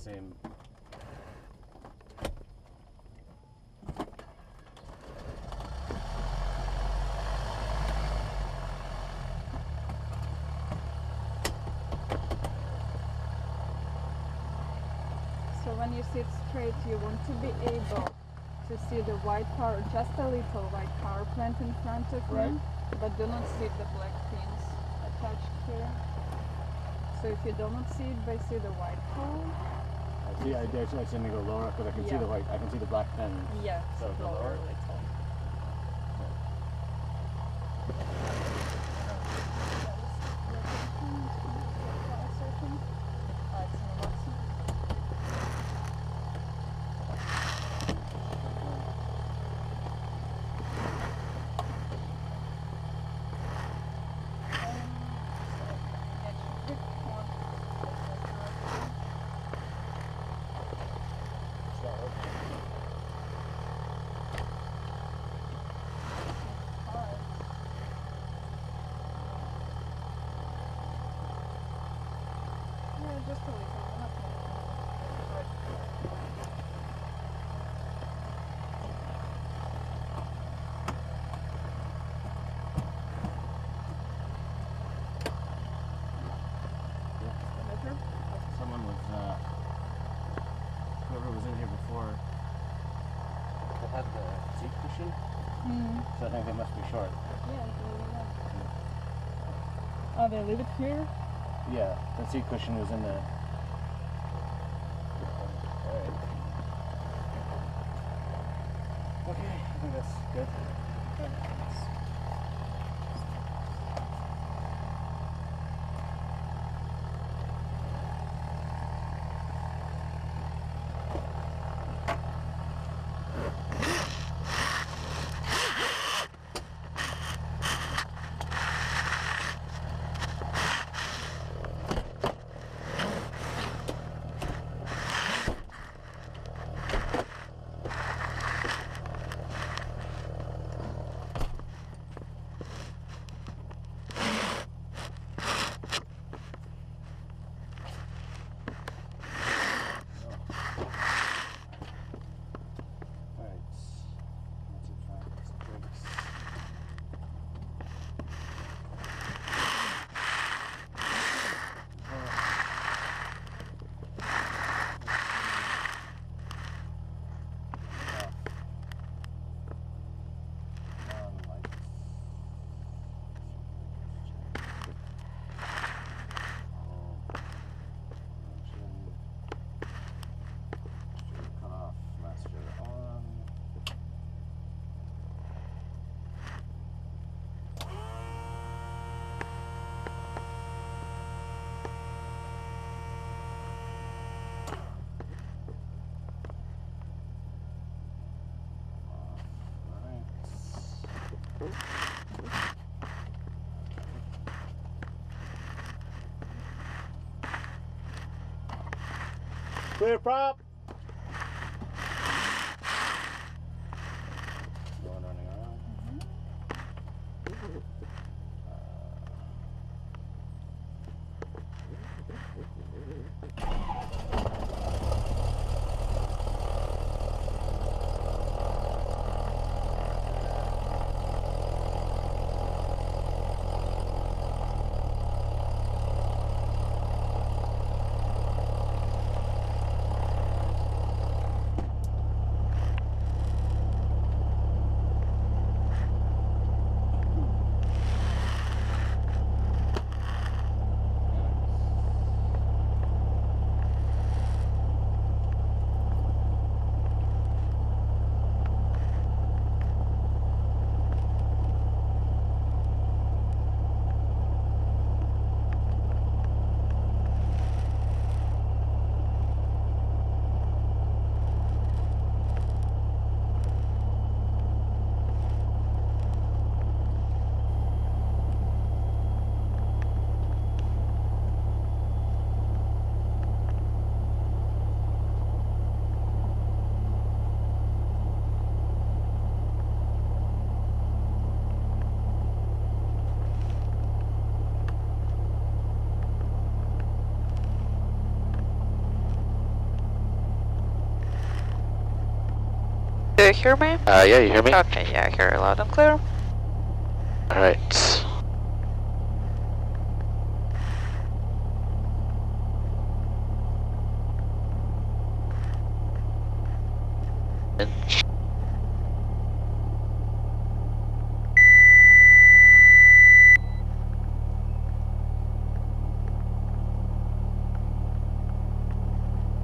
same. So when you sit straight, you want to be able to see the white car, just a little white car plant in front of you, but do not see the black pins attached here. So if you do not see it, but see the white car. I see. I dare to go lower, but I can see the white. I can see the black pins. Yeah. So lower a little. Just a little, not more. Better? Someone was, whoever was in here before, they had the seat cushion, so I think they must be short. Yeah, oh, they leave it here? Yeah, the seat cushion was in the... Okay, I think that's good. Clear prop! Going running around. Do you hear me? Yeah, you hear me? Okay, yeah, I hear you loud and clear. Alright.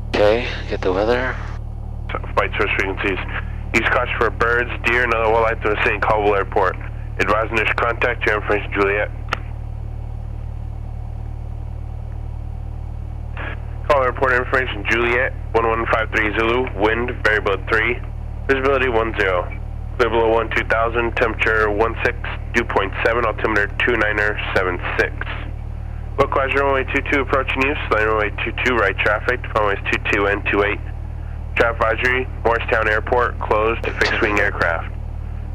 Okay, get the weather. Flight source frequencies. East caution for birds, deer, and other wildlife to the St. Caldwell Airport. Advise initial contact, your information, Juliet. Call airport information, Juliet, 1153 Zulu, wind, variable at 3, visibility 10. Clear below 12,000, temperature 16, dew point 7, altimeter 2976. Localizer runway 22 approaching you, line runway 22 right traffic, runways 22 and 28. Traffic advisory, Morristown Airport, closed to fixed wing aircraft.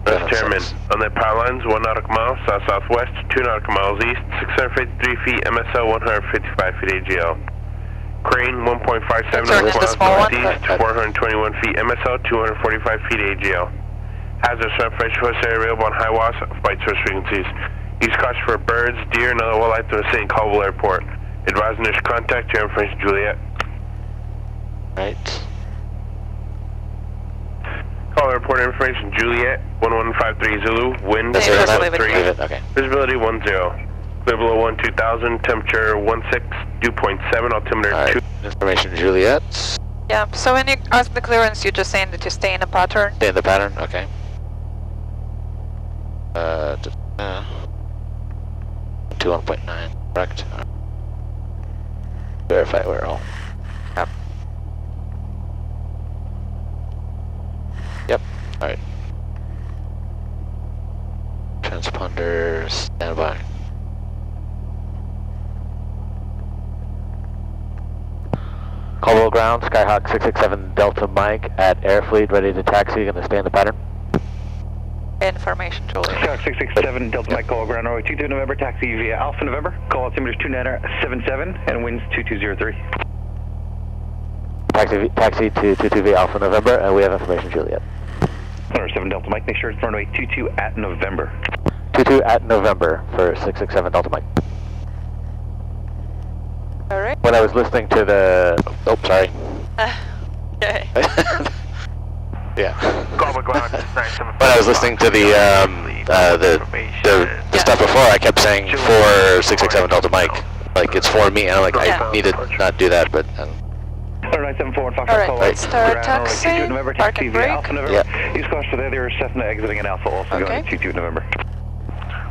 West Chairman, on the power lines, 1 nautical mile south-southwest, 2 nautical miles east, 653 feet MSL, 155 feet AGL. Crane, 1.57 nautical miles northeast, 421 feet MSL, 245 feet AGL. Hazardous separation force area available on high watts, flight source frequencies. East caution for birds, deer, and other wildlife to the St. Caldwell Airport. Advise initial contact, your information, Juliet. Right. Call airport information, Juliet, 1153 Zulu, wind, That's variable it, at 3, leave it, okay. visibility 10. Clear below 12,000, temperature 16, dew point 7, altimeter 2. Information, Juliet. Yeah, so when you ask the clearance, you're just saying that you stay in a pattern? Stay in the pattern, okay. 21.9, correct. Verify we're all. Yep. Yep, alright. Transponder, standby. Caldwell ground, Skyhawk 667 Delta Mike at Airfleet, ready to taxi, gonna stay in the pattern. Information, Juliet. Skyhawk 667 Delta Mike, call ground runway 22 November, taxi via Alpha November, call altimeter 2977 and winds 2203. Taxi to 22V Alpha November, and we have information, Juliet. 7 Delta Mike, make sure it's runway 22 at November. 22 at November for 667 Delta Mike. Alright. When I was listening to the... Oh, sorry. Okay. Yeah. When I was listening to the stuff before, I kept saying for 667 Delta Mike. Like, it's for me, and I'm like, I need to not do that, but... 974 and Fox. Alright, let's start taxi, park and brake. Alpha November. Yeah. East coast for the other Cessna exiting at Alpha, also going to 22 November.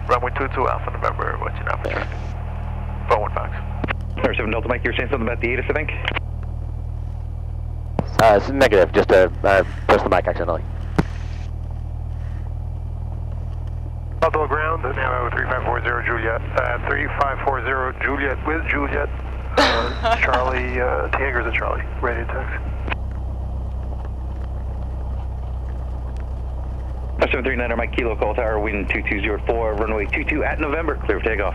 Runway 22 Alpha November, watching out for traffic. Phone 1 Fox. 7 Delta Mike, you were saying something about the ATIS, I think? It's negative, just press the mic accidentally. Buffalo ground, now 3540 Juliet. 3540 Juliet with Juliet. Charlie, Tanger's at Charlie, ready to taxi. 739 Mike Kilo, call tower, wind 2204, runway 22 at November, clear for takeoff.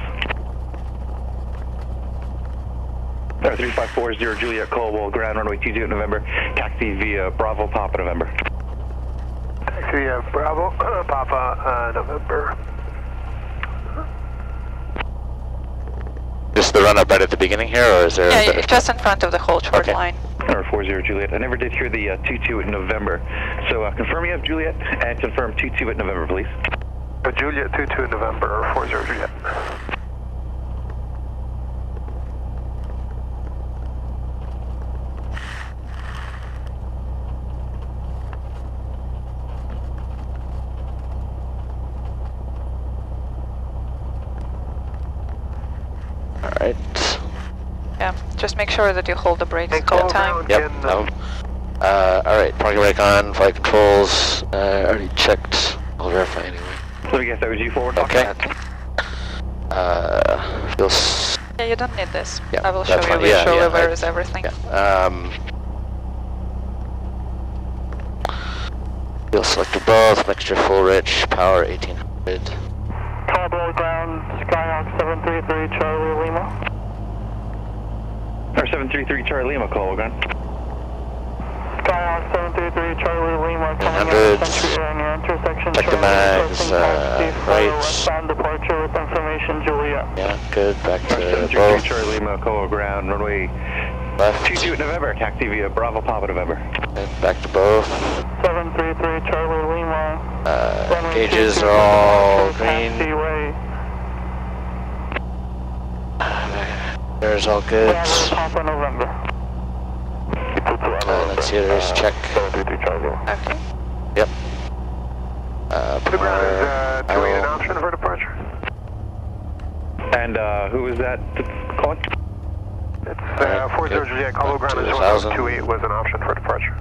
3540 Juliet, Caldwell ground, runway 22 at November, taxi via Bravo, Papa, November. Taxi via Bravo, Papa, November. Just the run-up right at the beginning here, or is there... Yeah, just in front of the whole short line. 40 Juliet, I never did hear the 22 at November, so confirm you have Juliet, and confirm 22 at November, please. Juliet, 22 in November, 40 Juliet. Alright. Yeah, just make sure that you hold the brakes the whole time. Yep. Alright, parking brake on, flight controls, already checked. I'll verify anyway. Let me guess, that was you forward? Okay. Feels... Yeah, you don't need this. Yeah, I will show that's you fine. Yeah, visually yeah, where is everything. Yeah. Fuel selector both, mixture full rich, power 1800. Caldwell ground, Skyhawk 733 Charlie Lima. Or 733 Charlie Lima, Caldwell ground. Skyhawk 733 Charlie Lima coming 900. in Century Air near intersection. Check the mags, right. Westbound departure with information Juliet. Yeah, good. Back to 733 both. Charlie Lima, Colo Ground, runway Left. 22 November, taxi via Bravo Papa November. And back to both. 733 Charlie Lima. Gauges are all green. Taxiway. There's all good. Bravo Papa November. Let's see, there's check. 733 Charlie. Okay. Yep. The ground is I doing an will- option for departure. And who is that calling? It's Alright, 40 good. Juliet, Colo Back Ground to is 1000. 1028 was an option for departure.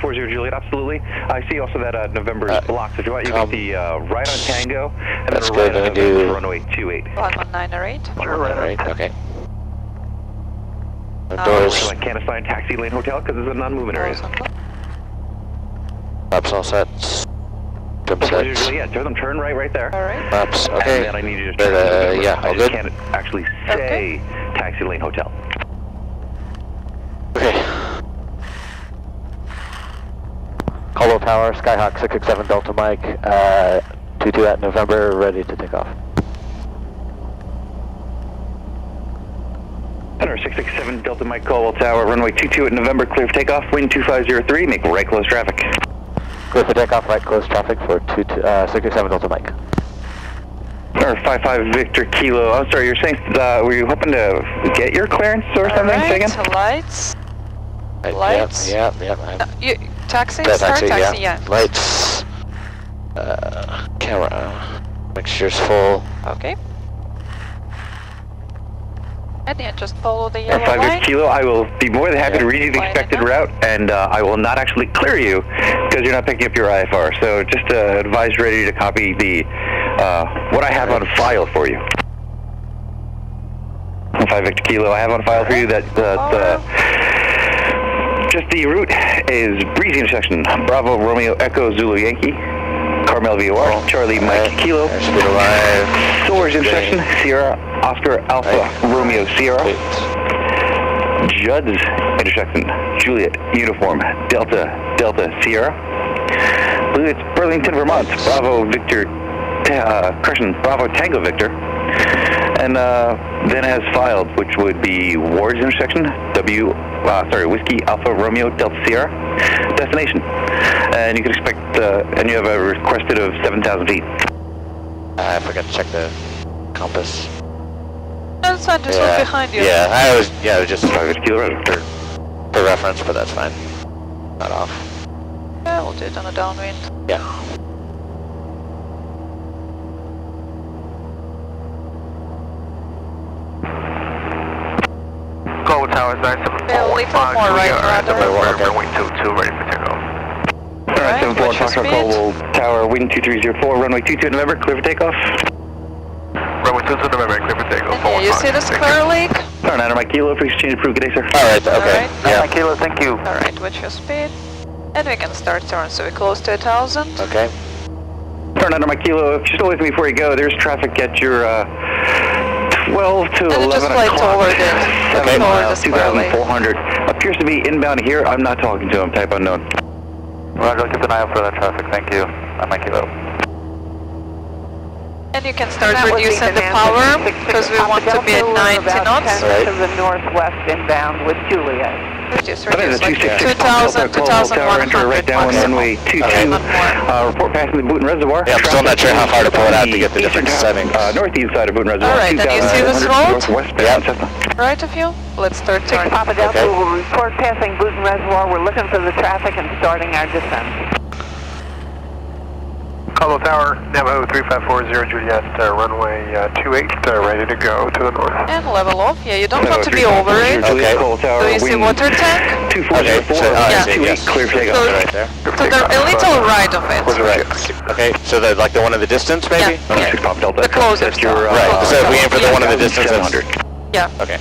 40 Juliet, absolutely. I see also that November is blocked. If you want, you get the right on Tango, and That's then good, right let on me November, do- runway 28. 1198. Sure, right. Right, okay. The No. doors, I can't assign taxi lane hotel because it's a non-movement area. maps all set. Jump 40 sets. Juliet, turn right there. Alright. Maps, And okay. then I need you to But, turn yeah, I all just good? can't actually say taxi lane hotel. Okay. Colo Tower, Skyhawk 667 Delta Mike, 22 at November, ready to take off. Center 667 Delta Mike Caldwell Tower, runway 22 at November, clear for takeoff, wind 2503, make right close traffic. Clear for takeoff, right close traffic for 667 Delta Mike. Or 55 Victor Kilo, I'm sorry, you're saying, were you hoping to get your clearance or something? Say again? Alright, lights. Lights. Yep. Taxi? Yeah, Start taxi, taxi, yeah. Lights. Camera. Mixture's full. Okay. And then just follow the yellow 5 line. Kilo, I will be more than happy to read you the Line expected enough. route, and I will not actually clear you because you're not picking up your IFR. So just advise ready to copy the what I have on file for you. 5 Victor Kilo, I have on file for you that just the route is Breezy intersection, Bravo Romeo Echo Zulu Yankee, Carmel VOR, Charlie Mike Kilo, Speed alive. Soares intersection, Sierra Oscar Alpha Romeo Sierra, Judd's intersection, Juliet Uniform Delta Sierra, I believe it's Burlington, Vermont, Bravo Victor Crescent, Bravo Tango Victor, and then as filed, which would be Ward's intersection, Whiskey Alpha Romeo Delta Sierra, destination. And you can expect, and you have a requested of 7,000 feet. I forgot to check the compass. That's fine, just look behind you. Yeah, I was just 5 Kilo for reference, but that's fine. Not off. Yeah, we'll do it on a downwind. Yeah. Colo Tower is 975. Yeah, a little more right, rather. Runway 22, ready for takeoff. Alright, 74 what's your Foxtrot speed? Caldwell Tower, wind 2304, runway 22 November, clear for takeoff. Runway 22 November, clear for takeoff. Yeah, you see the square lake? Turn 9 Mike Kilo, please change approved, good day, sir. Alright, okay. Alright. Yeah. Kilo, thank you. Alright, what's your speed? And we can start turn, so we're close to 1,000. Okay. Turn 9 Mike Kilo, if you're still with me before you go, there's traffic at your 12 to And 11 just fly o'clock. toward it. 7 Toward miles, the square lake. 2,400. Appears to be inbound here, I'm not talking to him, type unknown. Roger, keep an eye out for that traffic, thank you. 9 Mike Kilo. And you can start reducing the power, because we want to be at 90 knots. Right. to the northwest inbound with Juliet. Reduce, That is a like 266 2,000, Tower, enter right 2,100 down on maximum. runway 22. Okay. Report passing the Booten Reservoir. Yeah, I'm still not sure how far to pull it out to get the different settings. Northeast side of Booten Reservoir. Alright, and you see this 2,100 road? northwestbound Cessna. Right of you? Let's start turn. Papa Delta Okay. will report passing Booten Reservoir. We're looking for the traffic and starting our descent. Colo Tower, Navajo 3540 Juliet, runway 28, ready to go to the north. And level off. Yeah, you don't want to be over it. Okay. Do you see water tank? 2404, Yeah. 28, clear for takeoff. So- Right there. To the a little right of it. Right. Okay, so like the one in the distance, maybe? Yeah. Six Papa Delta. The closest That's your, one. Right, so if we aim for the one in the distance, that's... 700. Yeah. Okay.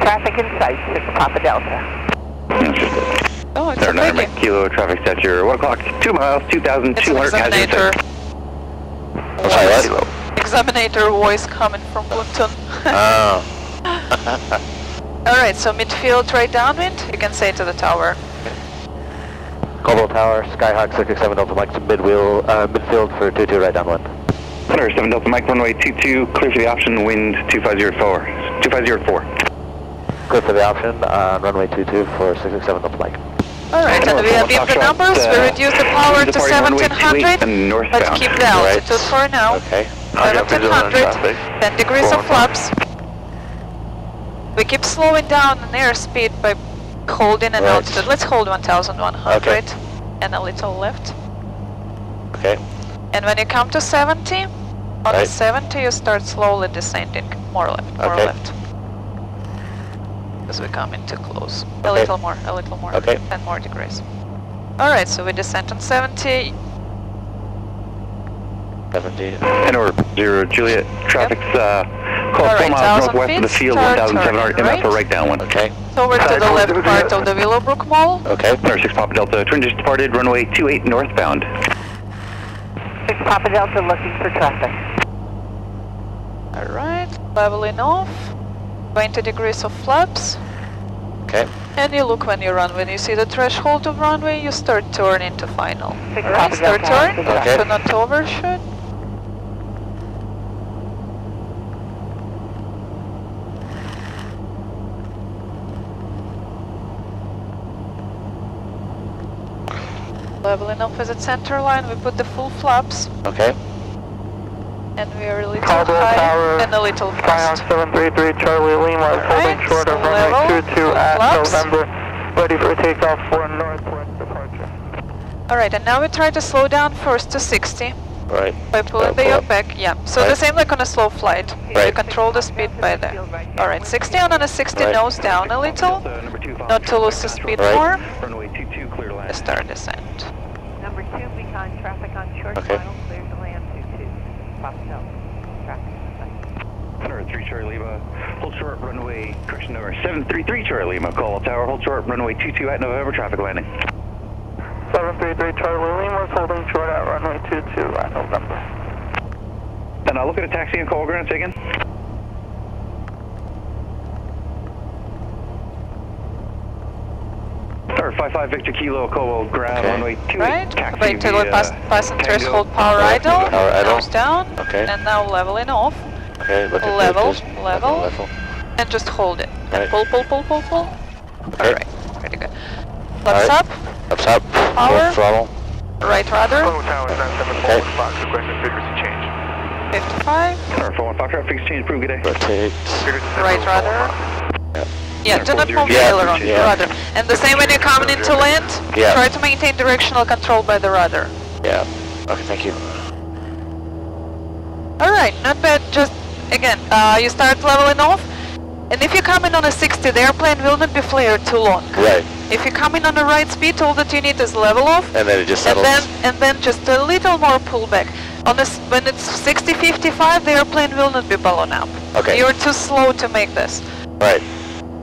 Traffic in sight, 6 Papa Delta. Oh, it's a 9 biggie. Kilo traffic at your 1 o'clock, 2 miles, It's an 2,200 examinator. Sorry, what? Examinator voice coming from Bunton. Oh. Alright, so midfield right downwind, you can say to the tower. Cobble Tower, Skyhawk 667 Delta Mike to midfield for 22 right downwind. Center 7 Delta Mike, runway 22, clear for the option, wind 2504. 2504. Clear for the option on runway 22 for 667 Delta Mike. Alright, and we have beamed the numbers, we reduce the power to 1700, but keep the altitude for now. Okay. 1700, 10 degrees of flaps. We keep slowing down an airspeed by holding an altitude. Let's hold 1100 and a little left. Okay. And when you come to 70, on the 70 you start slowly descending, more left, more left. Because we're coming too close. A little more, 10 more degrees. Alright, so we descend on 70. 70. And or 0 Juliet, traffic's call 4 miles northwest of the field, 1,700 MF for right downwind. Okay. So over to the left part of the Willowbrook Mall. Okay. Center 6 Papa Delta, twin just departed, runway 28 northbound. 6 Papa Delta looking for traffic. Alright, leveling off. 20 degrees of flaps. Okay. And you look when you run. When you see the threshold of runway, you start turning to final. Alright, start turn. Okay. So not to overshoot. Leveling off as a center line, we put the full flaps. Okay. And we are a little high and a little fast. Skyhawk 733 Charlie Lima, holding short of runway 22 at November, ready for takeoff for northwest departure. Alright, and now we try to slow down first to 60. Right. By pulling the yacht back, yeah. So the same like on a slow flight. You control the speed by there. Alright, 60 on a 60 nose down a little. Not to lose the speed more. Runway 22 clear line. Start descent. Number 2, beacon traffic on short final, clear to land 22. Papa Delta, traffic. Center 3 Charlie Lima, hold short runway, correction number 733 Charlie Lima, call tower, hold short runway 22 at November, traffic landing. 733 Charlie Lima is holding short at runway 22 at November. And I'll look at a taxi and call ground again. Or 55 Victor Kilo, call ground, runway 28, Right, taxi wait till the passengers Tango. hold power idle, idle. nose down, Okay. and now leveling off. Okay, look at Level, just level. And just hold it. And pull, pull, pull, pull, pull. Okay. Alright, pretty good. Flaps up, Ups up. Power. Throttle. right rudder, Tower 974 Fox, requesting frequency change. 55, Center 41 Fox, traffic change, prove good day. Rotate. right rudder. Yeah, do not move the Yeah, aileron, yeah. rudder. And the same when you're coming into land, Yeah. try to maintain directional control by the rudder. Yeah. Okay, thank you. Alright, not bad, just again, you start leveling off, and if you come in on a 60, the airplane will not be flared too long. Right. If you come in on the right speed, all that you need is level off, And then it just and settles. then just a little more pullback. On this, when it's 60, 55, the airplane will not be blown up. Okay. You're too slow to make this. Right.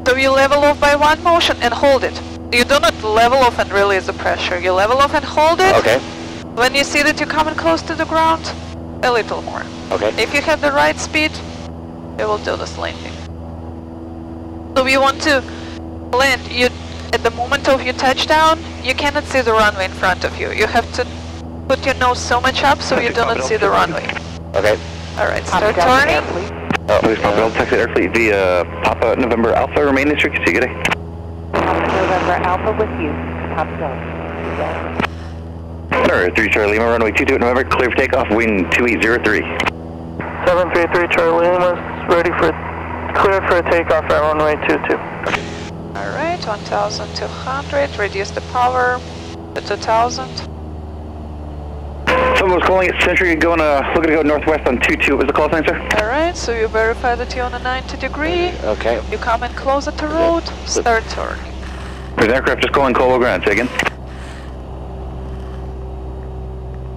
So you level off by one motion and hold it. You do not level off and release the pressure. You level off and hold it. Okay. When you see that you're coming close to the ground, a little more. Okay. If you have the right speed, it will do this landing. So you want to land, at the moment of your touchdown, you cannot see the runway in front of you. You have to put your nose so much up so you do not see the runway. Okay. Alright, start turning. Oh, Please Papa Delta, taxi Air Fleet via Papa November Alpha, remain in frequency, good day. Papa November Alpha with you. Papa Delta. Center 3 Charlie Lima, runway 22 at November, clear for takeoff, wind 2803. 733 Charlie Lima is ready for clear for a takeoff at runway 22. Alright, 1200, reduce the power to 2000. Someone was calling it Century, looking to go northwest on 22. What was the call sign, sir? Alright, so you verify that you're on a 90 degree. Okay. You come in closer to road, start turning. There's an aircraft just calling Colo ground, say again.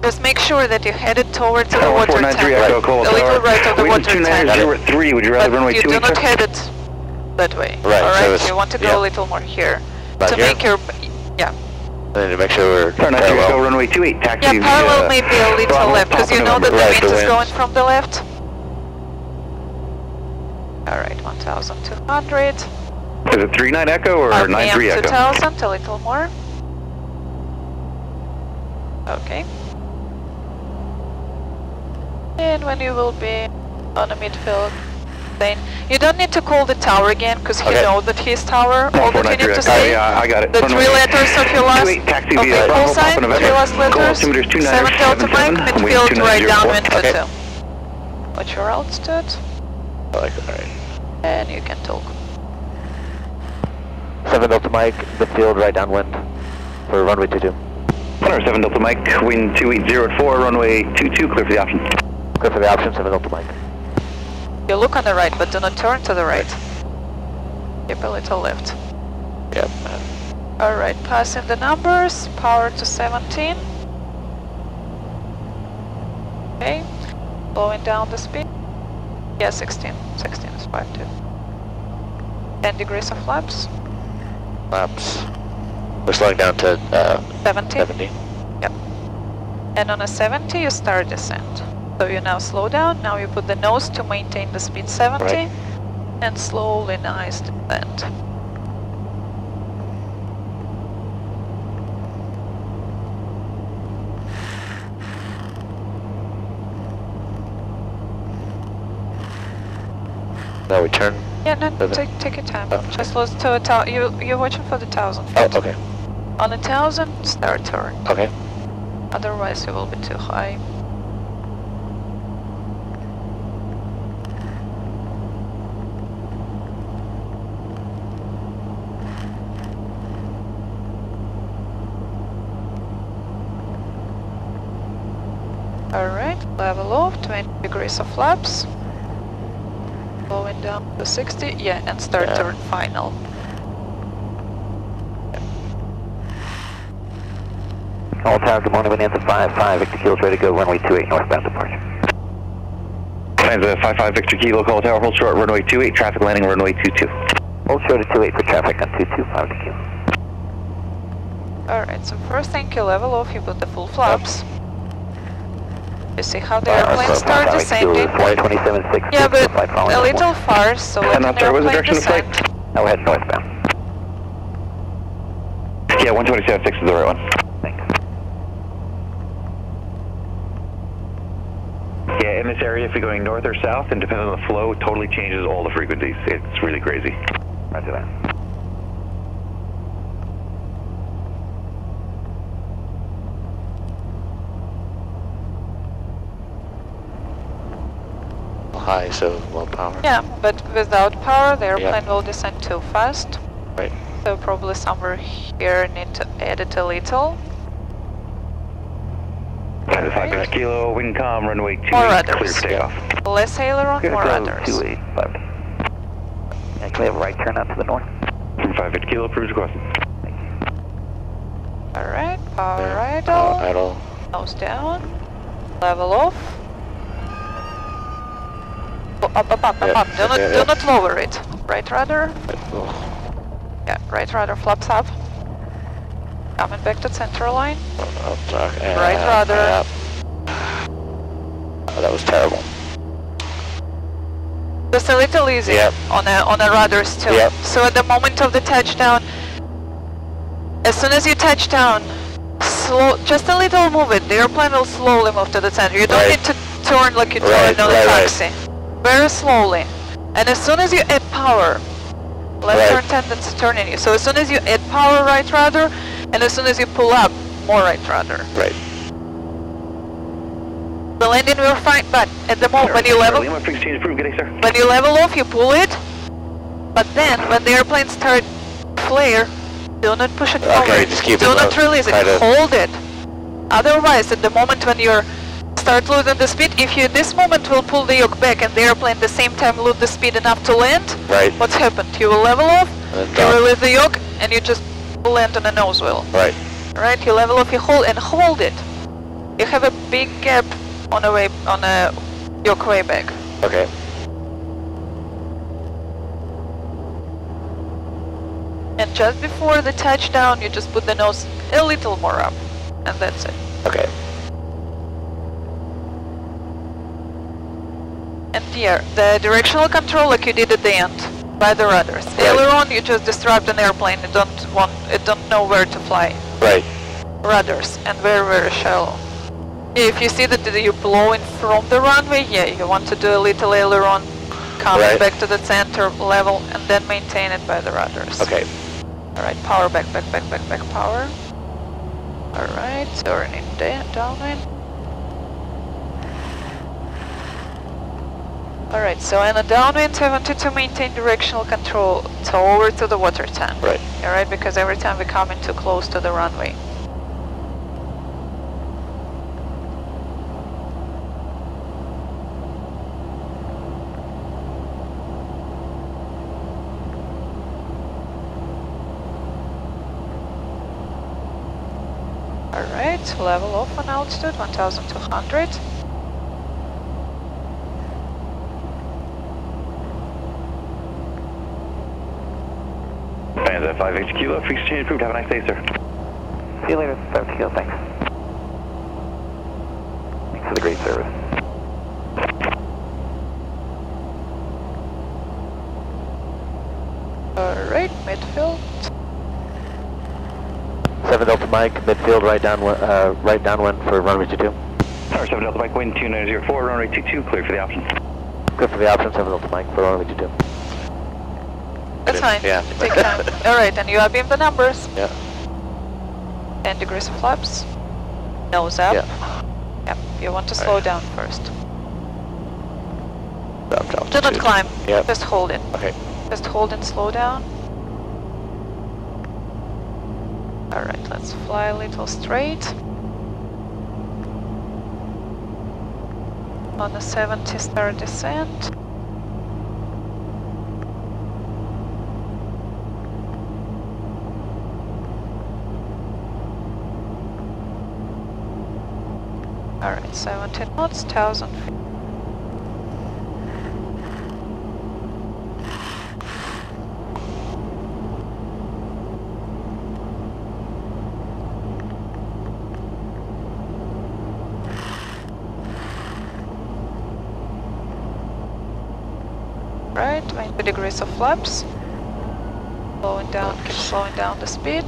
Just make sure that you're headed towards the water 493 tank. Echo, Colo A little right of the wind water tank. 29003, would you rather But runway you 28, do not sir? head it that way. Right, so Alright, it's- you want to go yeah. a little more here. Back to here? make your, yeah. I need to make sure we're 493 Echo, parallel. runway 28, taxi Yeah, parallel may be a little Bravo, left, because Papa you know that November. the Right, wind the is wind. going from the left. Alright, 1200. Is it 39 Echo or RPM 93 Echo? 2000, a little more. Okay. And when you will be on a midfield, then you don't need to call the tower again, because he knows that he's tower. All that you need to say, yeah, I got it. the 3 letters of your last, taxi of via the call Bravo, sign, Papa 3 November. last letters, Altimeter 7 Delta Mike, 2977, midfield, wind right 2904. downwind Okay. 22. What's your altitude? Alright. And you can talk. 7 Delta Mike, midfield, right downwind for runway 22. 7 Delta Mike, wind 280 at 4, runway 22, clear for the option. Clear for the option, 7 Delta Mike. You look on the right, but do not turn to the right. Keep a little left. Yep. Alright, passing the numbers, power to 17. Okay, slowing down the speed. Yeah, 16. 16 is 5-2. 10 degrees of flaps. Flaps. We're slowing down to 70. 70. Yep. And on a 70, you start descent. So you now slow down. Now you put the nose to maintain the speed 70. Right. And slowly nice descent. Now we turn. Yeah, no, take your time. Just close to a tower. You're watching for the 1,000 feet. Oh, okay. On 1,000, start turn. Okay. Otherwise, you will be too high. Alright, level off, 20 degrees of flaps. Going down to 60, yeah, and start turn final. All tower, good morning, Bonanza 5-5, Victor Kilo's ready to go, runway 28, northbound departure. Bonanza 5-5, Victor Kilo, call tower, hold short, runway 28, traffic landing, runway 22. Hold short at 28 for traffic on 225 Kilo. Alright, so first thing you level off, you put the full flaps. You see how the airplane start descending? Yeah, but a little far, so let the airplane descend. Now we're heading northbound. Yeah, 127.6 is the right one. Thanks. Yeah, in this area, if you're going north or south, and depending on the flow, it totally changes all the frequencies. It's really crazy. Roger that. High, so low power. Yeah, but without power, the airplane will descend too fast. Right. So probably somewhere here need to add it a little. 5 Kilo, wind calm, runway 28, More clear rudders. for takeoff. Less aileron, more rudders. 285. And can we have a right turn out to the north? 5 Kilo, cruise across. Alright, power idle. Idle. Nose down. Level off. Oh, up. Do not lower it. Right rudder. Yeah, right rudder flaps up. Coming back to center line. Right rudder. Oh, that was terrible. Just a little easy on a rudders too. Yep. So at the moment of the touchdown, as soon as you touch down, just a little move it. The airplane will slowly move to the center. You don't need to turn like you turn on a taxi. Very slowly. And as soon as you add power, left turn tendency turning you. So as soon as you add power, right rudder, and as soon as you pull up, more right rudder. Right. The landing will fine, but at the moment when you level off, you pull it. But then when the airplane starts flare, do not push it forward. Just keep do not release it. Hold it. Otherwise, at the moment when you start losing the speed, if you this moment will pull the yoke back and the airplane at the same time lose the speed enough to land, what's happened? You will level off, you release the yoke, and you just land on a nose wheel. Right. Right, you level off, you hold it. You have a big gap on a yoke way back. Okay. And just before the touchdown, you just put the nose a little more up, and that's it. Okay. And here, the directional control like you did at the end, by the rudders. Aileron, you just disrupt an airplane, it don't know where to fly. Right. rudders and very, very shallow. If you see that you're blowing from the runway, yeah, you want to do a little aileron, coming back to the center level, and then maintain it by the rudders. Okay. Alright, power back, power. Alright, turning downwind. Alright, so in a downwind I wanted to maintain directional control over to the water tank. Right. Alright, because every time we come in too close to the runway. Alright, level off on altitude, 1200. Fans at 5 HQ, free exchange approved. Have a nice day, sir. See you later, 5 HQ, thanks. Thanks for the great service. Alright, midfield. 7 Delta Mike, midfield right downwind for runway 22. Tower 7 Delta Mike, wind 2904, runway 22, clear for the option. Good for the option, 7 Delta Mike for runway 22. That's fine. Yeah. Take time. Alright, and you have beam the numbers. Yeah. 10 degrees of flaps. Nose up. Yeah. Yep, you want to slow down first. Drop, Do not climb. Yep. Just hold it. Okay. Just hold and slow down. Alright, let's fly a little straight. On a 70 star descent. Alright, 70 knots, 1000 feet. Right, 20 degrees of flaps. Slowing down, keep slowing down the speed.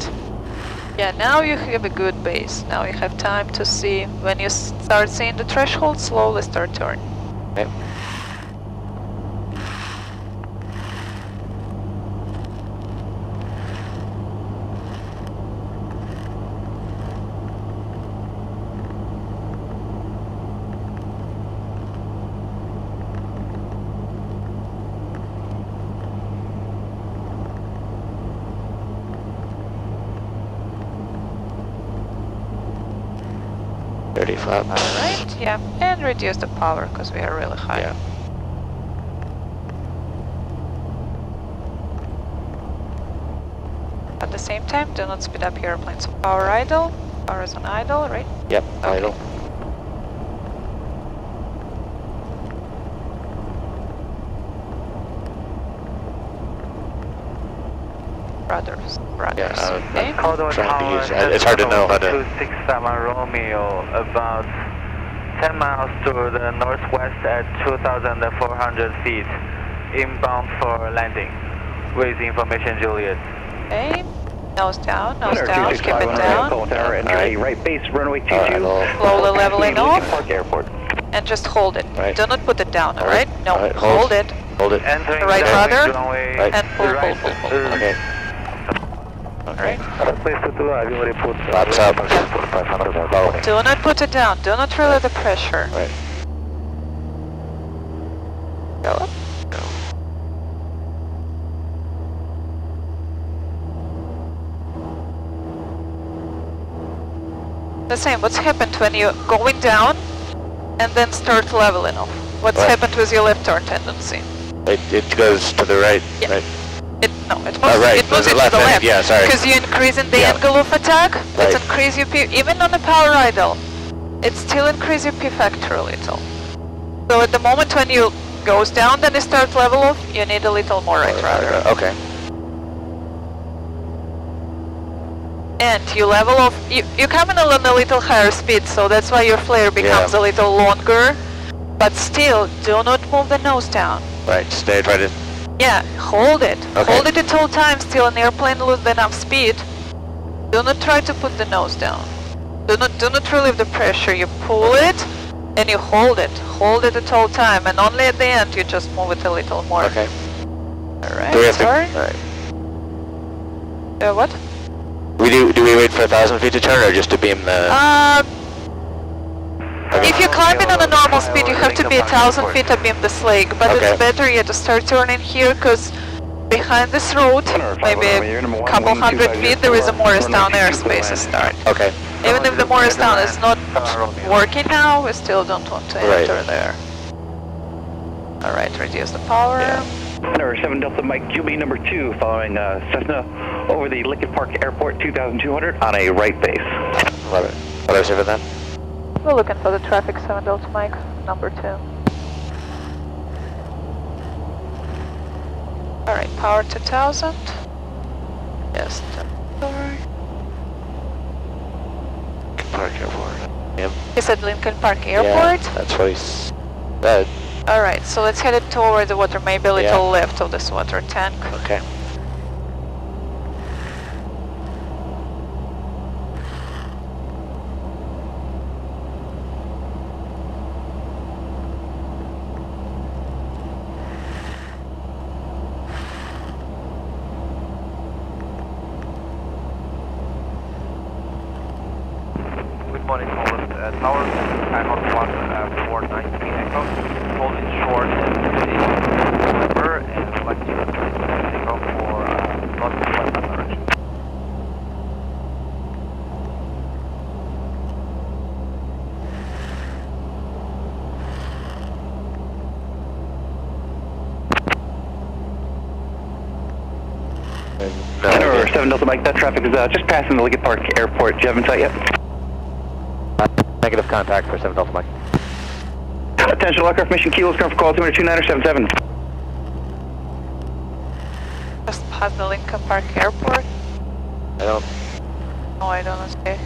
Yeah, now you have a good base. Now you have time to see, when you start seeing the threshold, slowly start turning. Okay. Alright, yeah, and reduce the power because we are really high. Yeah. At the same time, do not speed up your airplane. So power idle, power is on idle, right? Yep, idle. Rudders. Yeah, okay. Caldwell Tower, it's hard to know how to... 267 Romeo, about 10 miles to the northwest at 2,400 feet, inbound for landing. With information, Juliet. Okay, nose down, keep it down. Enter right base, runway 22. Slowly leveling off. Park Airport. And just hold it. Right. Do not put it down, alright? No, Right, hold it. Hold it. Entering Right rudder, runway and pull. Okay. Alright. Flaps up. Do not put it down. Do not relieve the pressure. Right. Go up. The same. What's happened when you're going down and then start leveling off? What's happened with your left turn tendency? It goes to the right. Yeah. Right. It moves right. it to the left. left. Yeah, sorry. Because you're increasing the angle of attack. Right. It increase your P, even on the power idle. It still increase your P factor a little. So at the moment when you goes down, then you start level off, you need a little more right rudder. Okay. And you level off, you come in on a little higher speed, so that's why your flare becomes a little longer. But still, do not move the nose down. Right, stay, try to... Yeah, hold it. Okay. Hold it at all times till an airplane loses enough speed. Do not try to put the nose down. Do not relieve the pressure. You pull it and you hold it. Hold it at all time, and only at the end you just move it a little more. Okay. Alright, Do we have sorry. to... Alright. What? Do we wait for 1,000 feet to turn, or just to beam the... If you're climbing on a normal speed, you have to be 1,000 feet to beam this lake, but it's better you to start turning here, because behind this road, maybe a couple hundred feet, there is a Morristown airspace start. Okay. Even if the Morristown is not working now, we still don't want to enter there. Alright, reduce the power. Center 7 Delta Mike, QB number 2, following Cessna over the Lincoln Park Airport 2200 on a right base. Love it. What else over that? We're looking for the traffic 7 Delta Mike, number 2. Alright, power 2000. Yes, sorry. Lincoln Park Airport. Yep. He said Lincoln Park Airport? Yeah, that's what he said. Alright, so let's head it toward the water, maybe a little left of this water tank. Okay. Good morning, Holland Tower. I'm on 490 Echo. Holding short and November, and I'd like to take off for northwest direction. Center 7 Delta Mike, that traffic is just passing the Lincoln Park Airport. Do you have insight yet? Negative contact for 7 Delta Mike. Attention, aircraft mission kilos, come for call 229 Just past the Lincoln Park Airport. I don't... No, I don't see.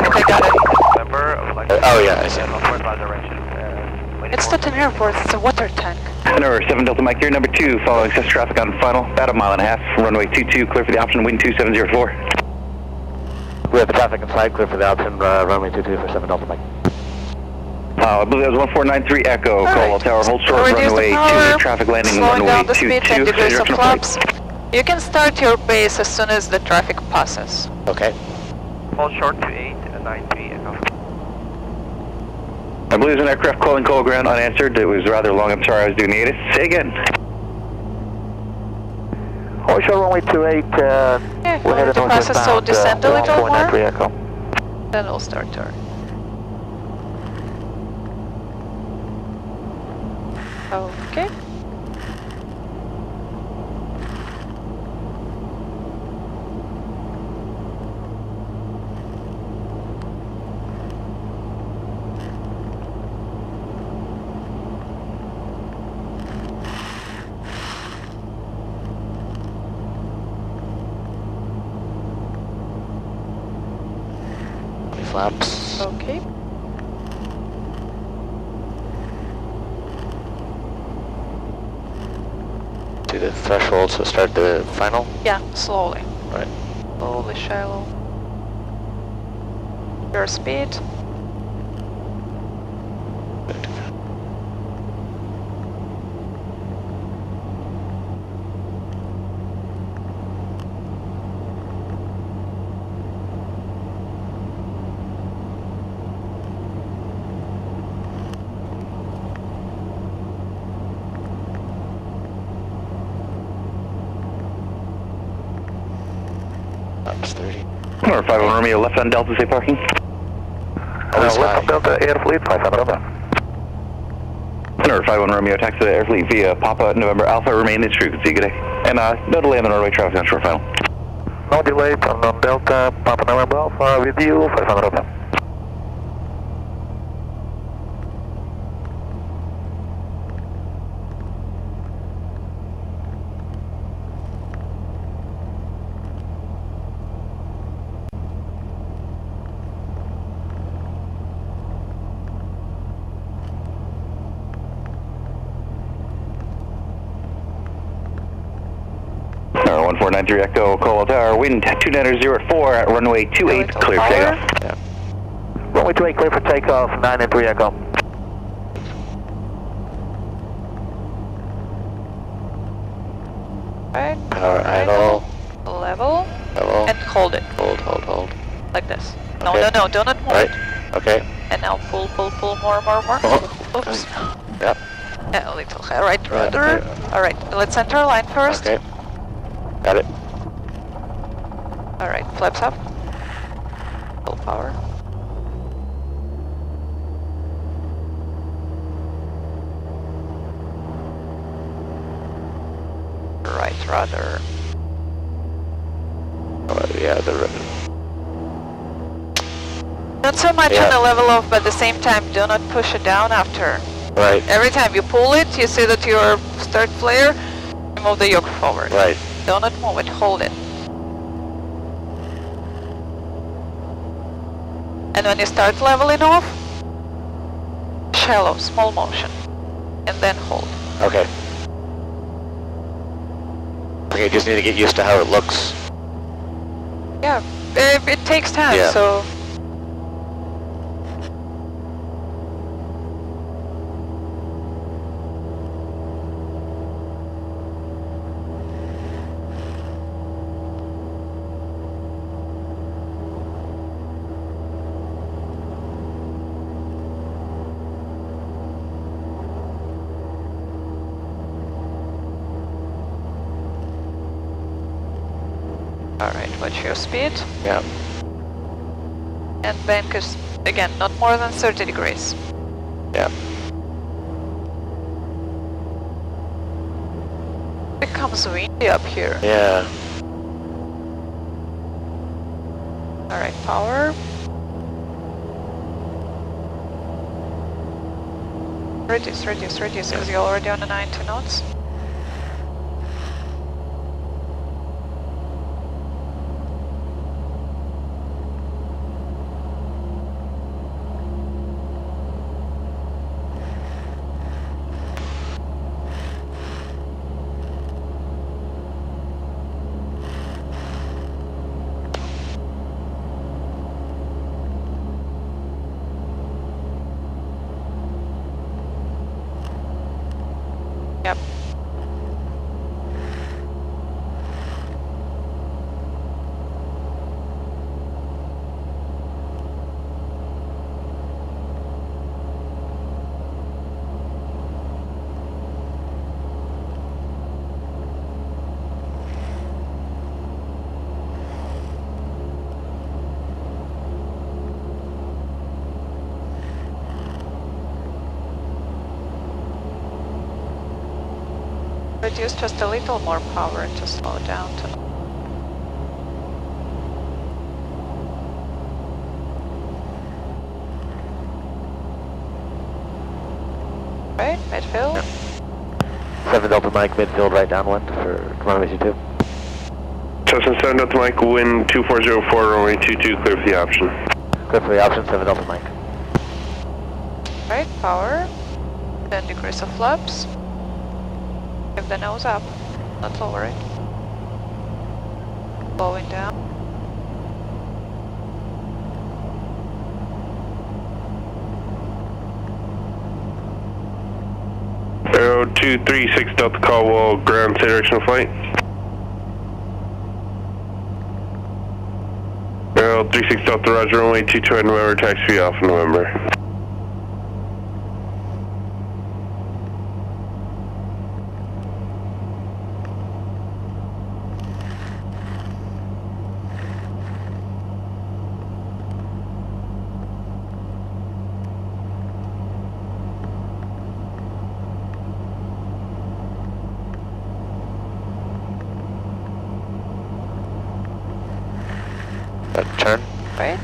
I got it. November, oh yeah, I see. northwest direction. It's not an airport, it's a water tank. Center 7 Delta Mike, here number 2, following excess traffic on final, about a mile and a half, runway 22, clear for the option, wind 2704. We have the traffic inside, clear for the option, runway 22 for 7 Delta Mike. I believe that was 1493 Echo, Caldwell Tower, hold short, runway 2, traffic landing, slowing runway down the 22, speed, 10 degrees of flight. flaps. You can start your base as soon as the traffic passes. Okay. Hold short to 893 Echo. I believe there's an aircraft calling Cole ground unanswered. It was rather long. I'm sorry, I was doing the ATIS. Say again. Hold short runway 28, Yeah, we're headed the passes, so descend a little more. Echo. Then we'll start turn. Okay. Flaps. Okay. To the threshold, so start the final? Yeah, slowly. Right. Slowly, shallow. Your speed. Flaps 30. Or 5 on Romeo, left on Delta, say parking. Left on Delta, Air Fleet, 5 on Romeo. Center 5 on Romeo, taxi to the Air Fleet via Papa November Alpha, remain in frequency, good day. And no delay on the runway traffic on short final. No delay, on Delta, Papa November Alpha, with you, 5 on Romeo. 1493 Echo, Colo Tower, wind 290 at 4 at runway 28, clear for takeoff. Yeah. Runway 28, clear for takeoff, 993 Echo. Right. Power idle. Level. Level. And hold it. Hold. Like this. No, Okay. no, do not move Right. it. Okay. And now pull more. Oh. Oops. Yep. A little high. Right, Right, rudder. okay. Alright, let's enter line first. Okay. Got it. Alright, flaps up. Full power. Right, rudder. Oh, yeah, the Not so much Yeah. on the level of, but at the same time, do not push it down after. right. Every time you pull it, you see that your start flare, you move the yoke forward. Right. Do not move it, hold it. And when you start leveling off, shallow, small motion, and then hold. Okay. Okay, just need to get used to how it looks. Yeah, it takes time, Yeah. so... Alright, watch your speed. Yeah. And bank is, again, not more than 30 degrees. Yeah. It becomes windy up here. Yeah. Alright, power. Reduce, because you're already on the 90 knots. Yep. Reduce just a little more power to slow down to... Right, midfield. Yeah. 7 Delta Mike, midfield right downwind for runway 22. Cessna 7 Delta Mike, wind 2404, runway 22, clear for the option. Clear for the option, 7 Delta Mike. Right, power. 10 degrees of flaps. Give the nose up, not lower it. Blowing down. Aero 236 Delta Caldwell, ground state directional flight. Aero 36 Delta Roger, runway 22 at November, taxi off in November. Turn. Right.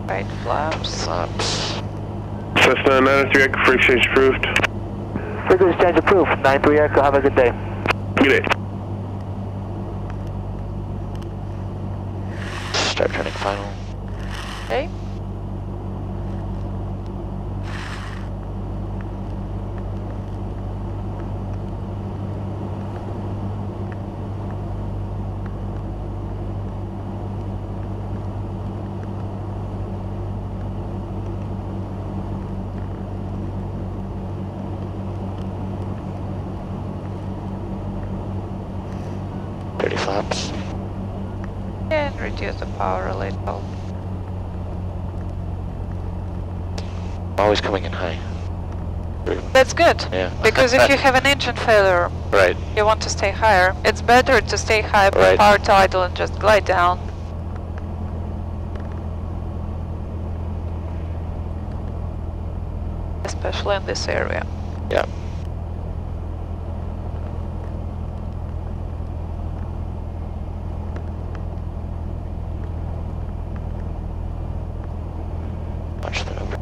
Right flaps. Cessna 903 Echo, frequency change approved. Frequency change approved. 93 Echo, have a good day. Good day. Start turning final. Okay. Flaps. And reduce the power a little. Always coming in high. That's good. Yeah. Because if you have an engine failure, right, you want to stay higher. It's better to stay high, put power to idle, and just glide down. Especially in this area. Yeah. Watch that over.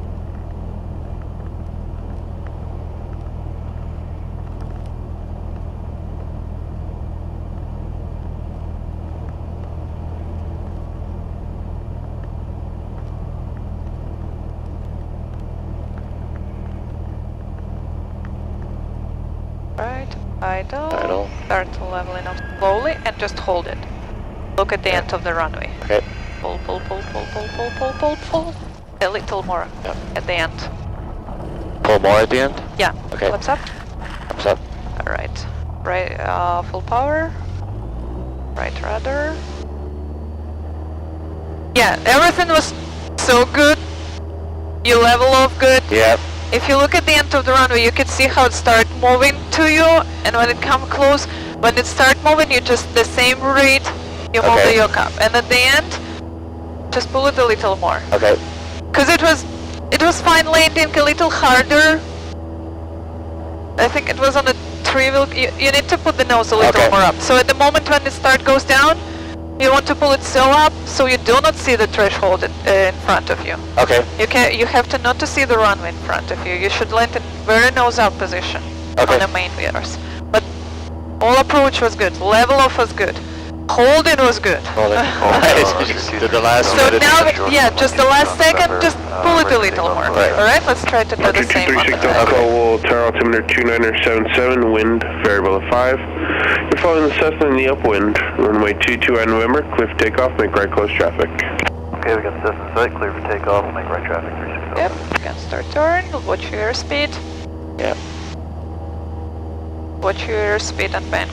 Right, idle. Idle. Start leveling up slowly and just hold it. Look at the end of the runway. Okay. Pull, pull, pull, pull, pull, pull, pull, pull, pull. A little more at the end. Pull more at the end? Yeah. Okay. What's up? What's up? Alright. Right, full power. Right rudder. Yeah, everything was so good. You level off good. Yep. If you look at the end of the runway, you can see how it starts moving to you, and when it comes close, when it starts moving, you just the same rate, you move the yoke up, and at the end, just pull it a little more. Okay. Because it was fine landing, a little harder. I think it was on a three-wheel. You need to put the nose a little more up. So at the moment when the start goes down, you want to pull it so up so you do not see the threshold in front of you. Okay. You have to not to see the runway in front of you. You should land in very nose up position on the main mirrors. But all approach was good. Level off was good. Holding was good. Did the last so now, yeah, just the last second, just pull it a little more. Alright, let's try to do the same on the back. Will tower altimeter 2977, wind variable of 5. You're following the Cessna in the upwind. Runway 22 on November, clear for takeoff, make right close traffic. Okay, we got Cessna site, clear for takeoff, make right traffic 360. Yep, you can start turn, watch your airspeed. Yep. Watch your airspeed and bank.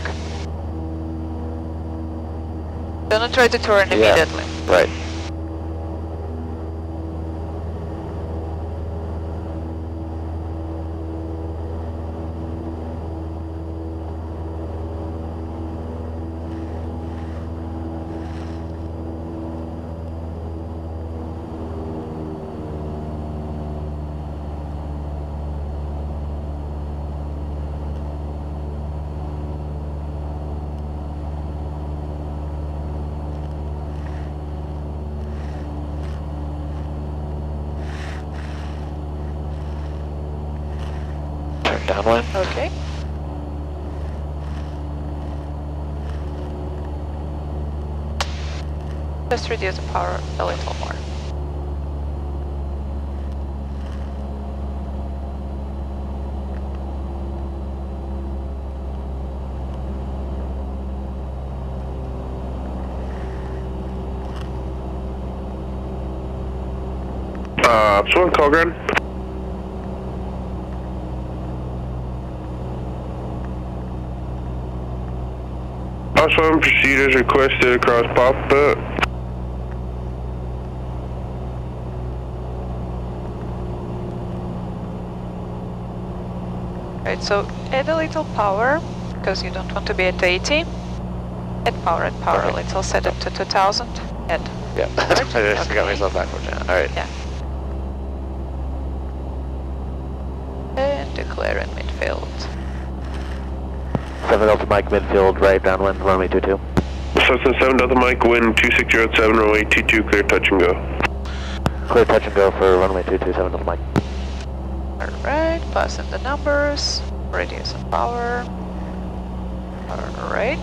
Do not try to turn immediately. Right. Downwind. Okay. Just reduce the power a little more. Swan call ground. Swan procedures requested across Papa. Right, so add a little power, because you don't want to be at 80. Add power a little, set it to 2000. Add. Yeah, I got myself backwards now. Alright. Yeah. And declare in midfield. 7 Delta Mike, midfield, right, downwind, runway 22. Cessna 7 Delta Mike, wind 2607, runway 22, clear touch and go. Clear touch and go for runway 227 Delta Mike. Alright, passing the numbers, reducing power. Alright.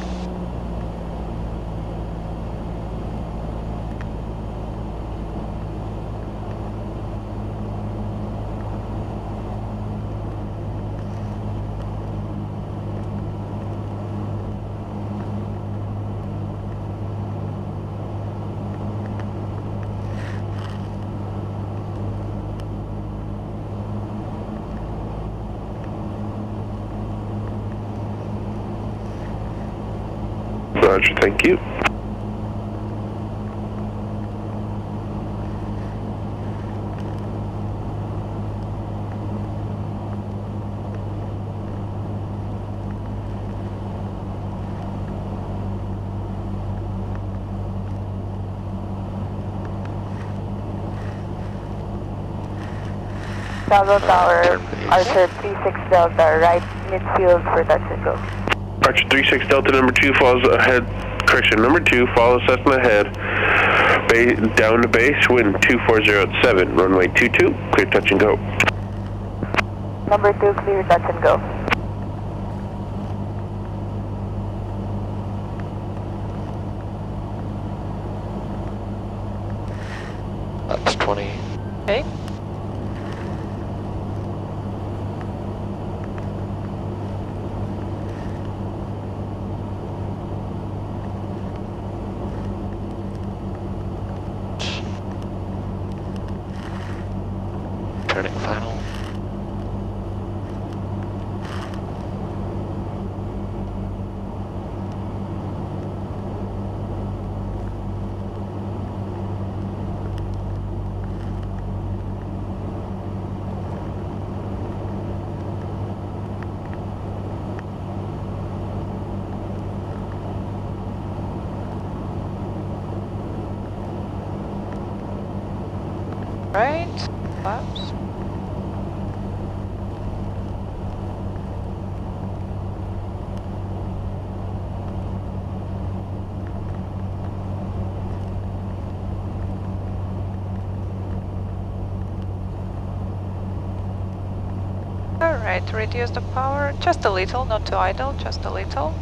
Roger, thank you. Bravo Tower, Archer 36 Delta, right midfield for touch and go. Archer 36 Delta number 2 follows ahead, correction, number 2 follows Cessna ahead, down to base, wind 240 runway 22, clear touch and go. Number 2, clear touch and go. That's 20. Okay. Turning final. Right. Flaps. Alright, reduce the power just a little, not too idle, just a little.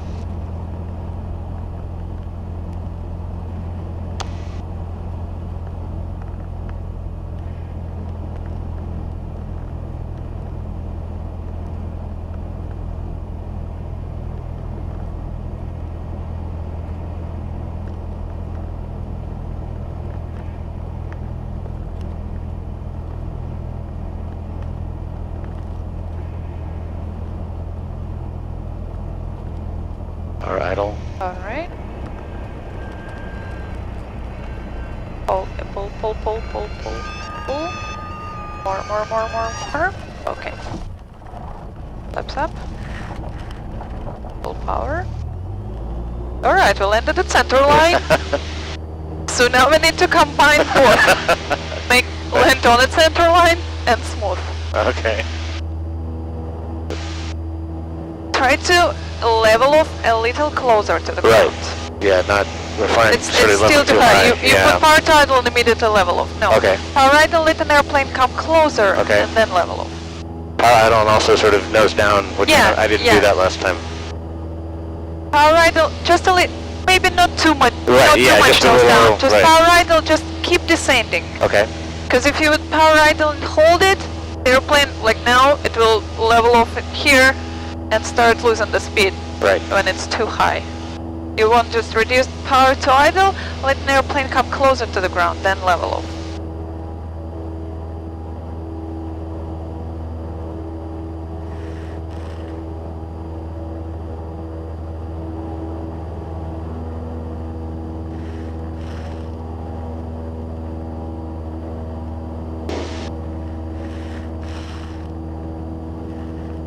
Power idle. Alright. Pull. More. Okay. Flaps up. Full power. Alright, we landed at center line. So now we need to combine both. Make land on its center line and smooth. Okay. Try to level off a little closer to the ground. Right. Yeah, not, we're fine. It's still too high. You put power to idle and immediately level off. No. Okay. Power idle, let an airplane come closer Okay. and then level off. Power idle and also sort of nose down, which I didn't do that last time. Power idle, just a little, maybe not too much. Right, not yeah, too much just a nose little, down. Just right. power idle, just keep descending. Okay. Because if you would power idle and hold it, the airplane, like now, it will level off it here and start losing the speed. Right. When it's too high. You want just reduce power to idle, let an airplane come closer to the ground, then level off.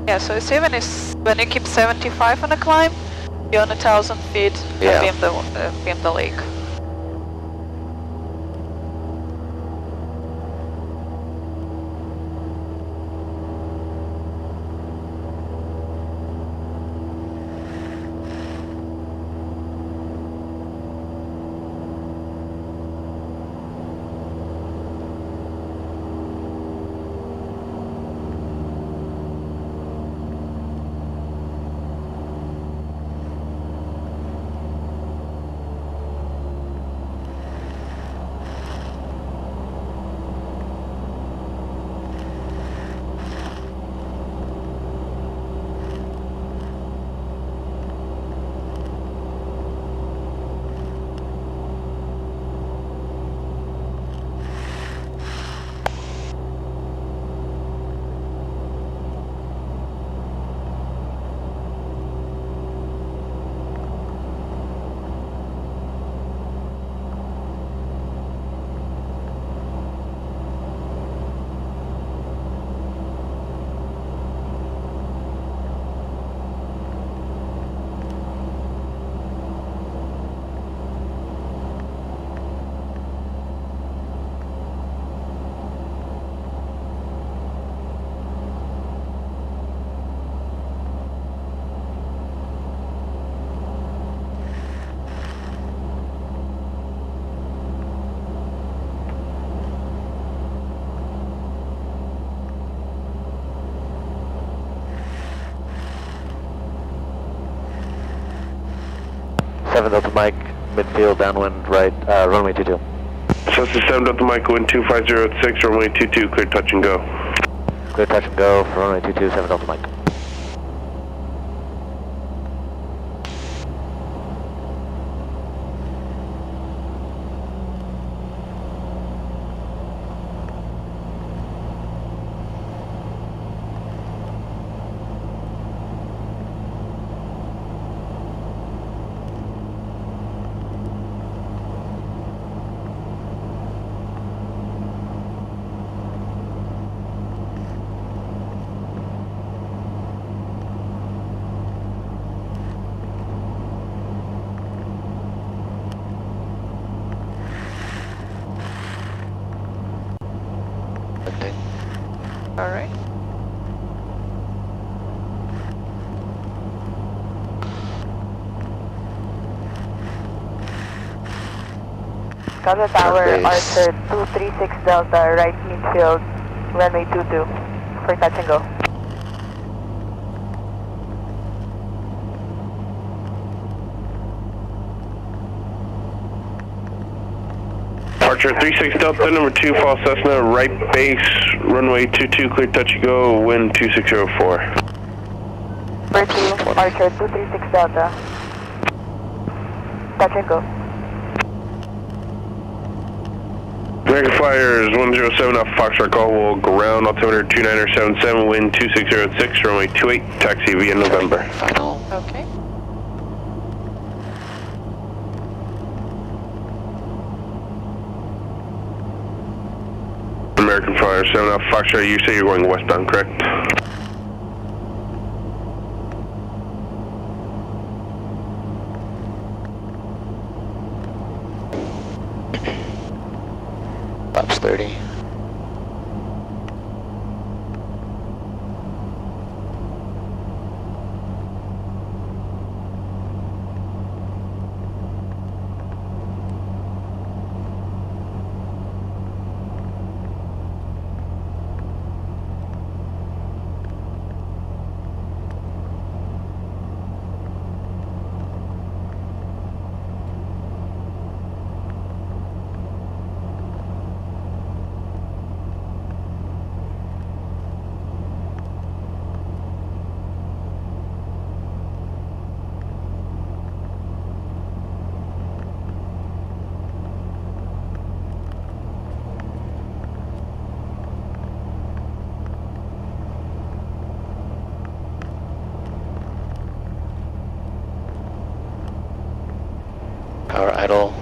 Yeah, so it's even when you keep 75 on a climb, you're on 1,000 feet and beam the lake. 7 Delta Mike, midfield, downwind, right, runway 22. Cessna 7 Delta Mike, wind 2506, runway 22, clear touch and go. Clear touch and go for runway 22, 7 Delta Mike. Alright. Delta Tower, Arthur 236 Delta, right midfield, runway 22, for touch and go. Departure 36 Delta, number 2, false Cessna, right base, runway 22, clear touch and go, wind 2604. Number 2, Archer 236 Delta, touch and go. American Flyers 107 off Foxtrot call, will ground altimeter 2977, wind 2606, runway 28, taxi via November. Final. Okay. American Flyer 7 off Foxtrot, you say you're going westbound, correct? Laps 30. Power idle.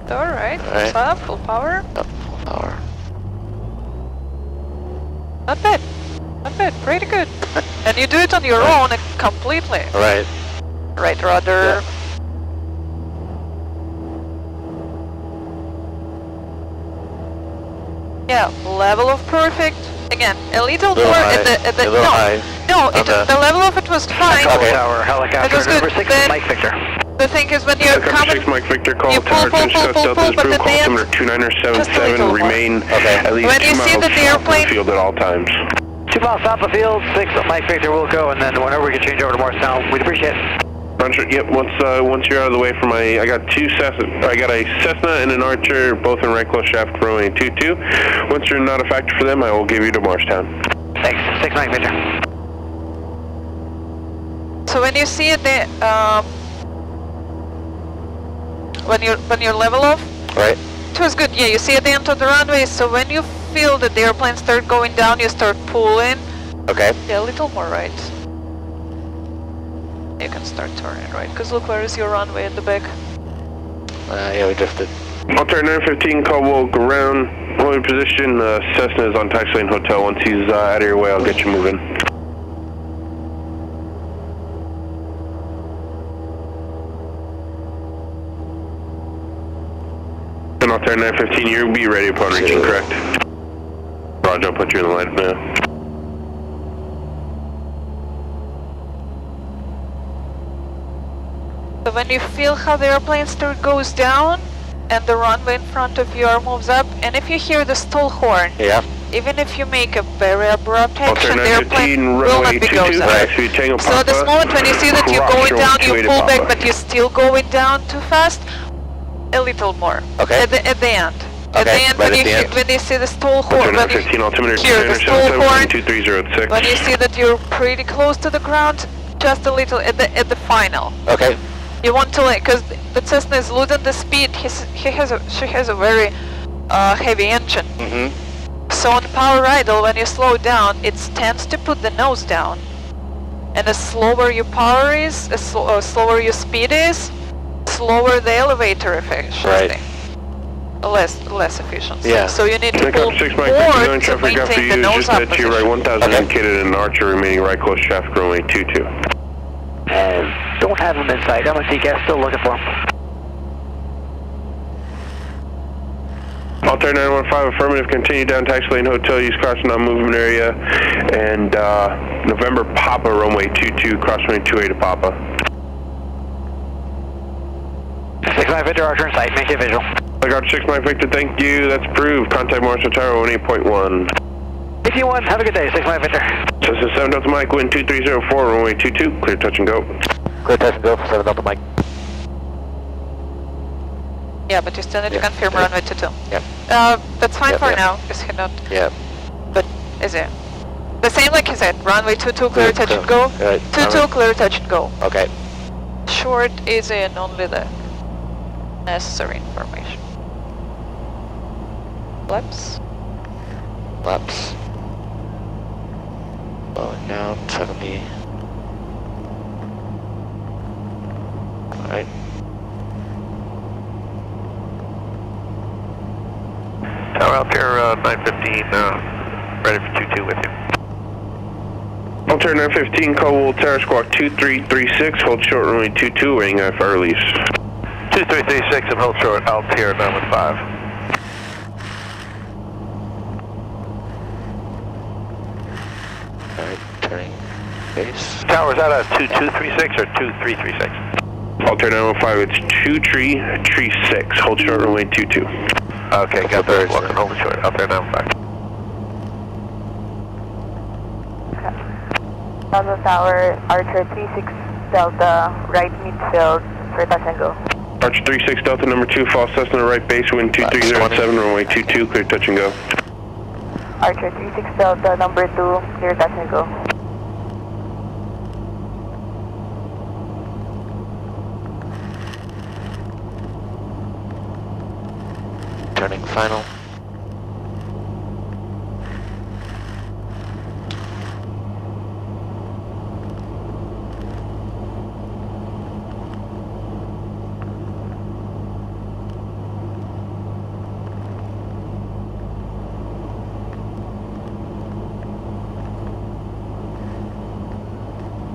Alright, what's up? Full power? Up, full power. Not bad. Not bad, pretty good. And you do it on your own completely. Right. Right rudder. Yeah, level of perfect. Again, a little more high. at the A little high. No, Okay. the level of it was fine. Okay. Tower, helicopter, It was good. number 6, Then- Mike Victor. The thing is when you're Helicopter 6 coming, Mike Victor, call you tower pull, to discuss pull, Delta's but approved at the call end, altimeter 2977, more. remain at least When 2 you see miles that the south of airplane- the field at all times. 2 miles south of the field, 6 Mike Victor will go, and then whenever we can change over to Morristown, we'd appreciate it. Roger, yep, once you're out of the way from I got a Cessna and an Archer, both in right close shaft, runway 22. Once you're not a factor for them, I will give you to Morristown. Thanks, 6 Mike Victor. so when you see it, when you're level off, Right. it was good. Yeah, you see at the end of the runway. So when you feel that the airplane start going down, you start pulling. Okay. Yeah, a little more right. You can start turning right. Cause look, where is your runway at the back? Yeah, we drifted. Alter 915, call will ground, holding position. Cessna is on taxi lane hotel. Once he's out of your way, I'll get you moving. And Alter 915, you'll be ready upon reaching, correct? Roger, I'll put you in the line now. So when you feel how the airplane start goes down, and the runway in front of you moves up, and if you hear the stall horn, even if you make a very abrupt action, the airplane will not be goes up. So at this moment when you see that you're going down, you pull back, but you're still going down too fast, a little more. Okay. At the end. Okay, at the end, right when you see the stall horn, when you hear the stall horn, when you see that you're pretty close to the ground, just a little at the final. Okay. You want to like, because the Cessna is losing the speed. She has a very heavy engine. So on power idle, when you slow down, it tends to put the nose down. And the slower your power is, the slower your speed is, slower the elevator efficiency. Right. Less efficiency. Yeah. So you need to pull forward to maintain the nose up position. Right 1000 indicated and Archer remaining right close traffic runway 22. Don't have him in sight. MSC still looking for him. Altair 915 affirmative, continue down taxi lane hotel, use caution on movement area, and November Papa runway 22, cross runway 28 to Papa. 6-9 Victor, Archer in sight, make it visual. Archer 6-9 Victor, thank you, that's approved. Contact Marshall Tower 18.1. If you want, have a good day, 6-9 Victor. Cessna 7 Delta Mike, wind 2304, runway 22, clear touch and go. Clear touch and go for 7 Delta Mike. Yeah, but you still need to confirm runway 22. Yeah. That's fine for now, because he not. Yeah. But is it? The same like you said, runway 22, clear touch and go. 22, clear touch and go. Okay. Short, easy, and only the necessary information. Flaps. Flaps. Slowing down, 70. Alright. Tower out there, 915, ready for 22 with you. Altair 915, call Wool Tower Squawk 2336, hold short runway 22, waiting for release. 2336 and hold short, Altair 915. Alright, turning base. Tower, is that a 2236 or 2336? Altair 915, it's 2336, hold short runway 22. Okay, got the walk and hold it short, Altair 915. Delta Tower, Archer 36 Delta, right midfield, for touch and go. Archer 36 Delta number 2, false Cessna right base, wind 2307, runway 22, clear touch and go. Archer 36 Delta number 2, clear touch and go. Turning final.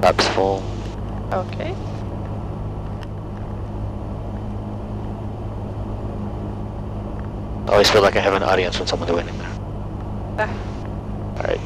Laps full. Okay. I always feel like I have an audience when someone's winning there. Alright.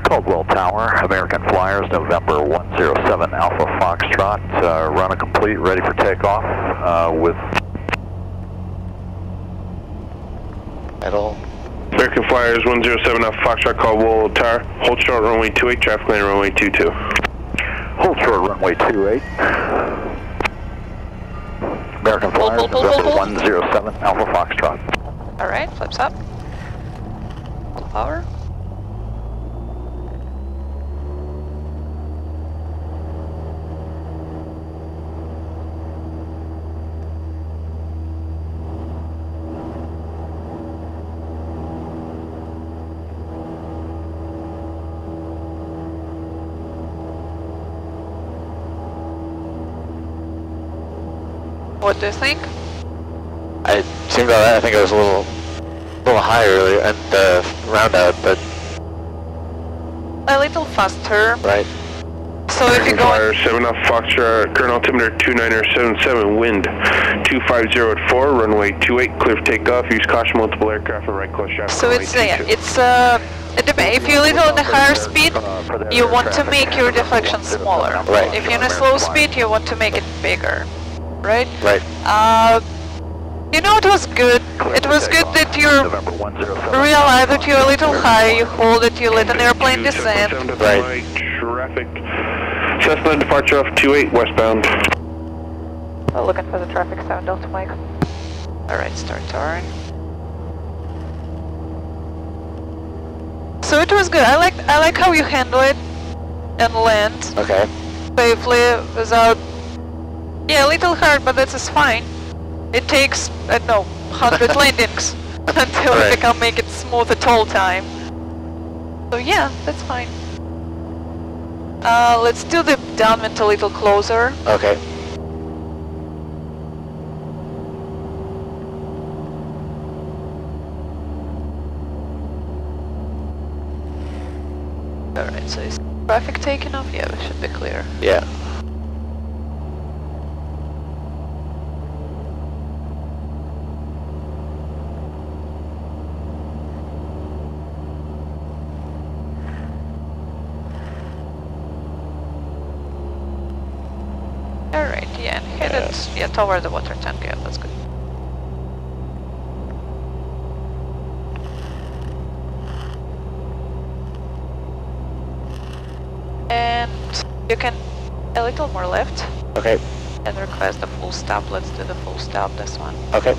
Caldwell Tower, American Flyers, November 107 Alpha Foxtrot, run a complete, ready for takeoff with... Idle. American Flyers 107 Alpha Foxtrot, call Wool Tower, hold short runway 28, traffic lane runway 22. Hold short runway 28. American Flyers, November 107 Alpha Foxtrot. Alright, flips up. Full power. What do you think? I seemed alright. I think it was a little high earlier and round out, but A little faster. right. So if you go Fire 7 off Foxtrot, current altimeter 2977, wind 250 at 4, runway 28, clear for takeoff, use caution, multiple aircraft and right close traffic. So it's if you're a little in a higher speed, you want to make your deflection smaller. Right. If you're in a slow speed, you want to make it bigger, right? Right. You know, it was good. It was good that you realize that you're a little high, you hold it, you let an airplane descend. Right. Traffic. Cessna departure off 28 westbound. We're looking for the traffic sound, Delta Mike. Alright, start turn. So it was good. I like how you handle it and land Okay. safely without, yeah, a little hard, but that's fine. It takes, I don't know, 100 landings until Right. we can make it smooth at all time. So yeah, that's fine. Let's do the downwind a little closer. Okay. Alright, so is traffic taking off? Yeah, we should be clear. Yeah. Alright, yeah, and headed toward the water tank. Yeah, that's good. And you can a little more left Okay. and request a full stop. Let's do the full stop, this one. Okay.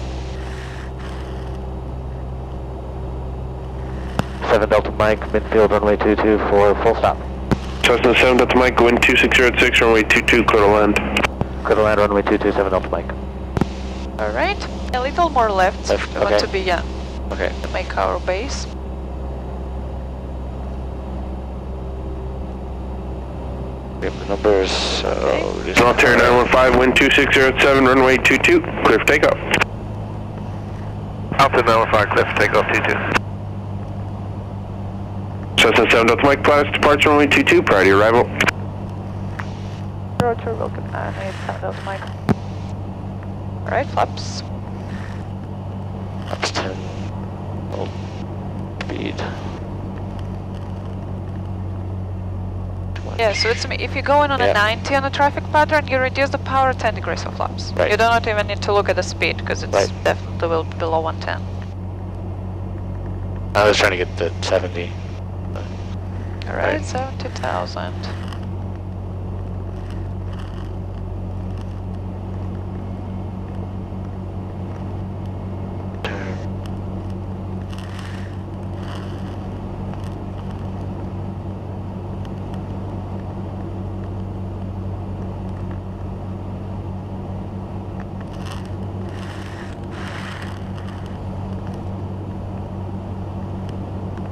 7 Delta Mike, midfield runway 22 for full stop. Cessna 7 Delta Mike, wind 26 at 6, runway 22, clear to land. Clear to land runway 22, 7 Delta Mike. Alright, a little more left. Left, We want okay. to be, yeah, Okay. to make our base. We have the numbers, so... just- Altimeter 915, wind 260 at 7, runway 22, clear for takeoff. Altimeter 915, clear for takeoff 22. Cessna 7 Delta Mike, class departure runway 22, prior to arrival. Roger, welcome. I need sound out mic. Alright, flaps. That's 10. Oh. Speed. 20. Yeah, so it's if you go in on a 90 on a traffic pattern, you reduce the power 10 degrees of flaps. Right. You do not even need to look at the speed because it's Right. definitely will be below 110. I was trying to get the 70. Alright, Right. 70,000.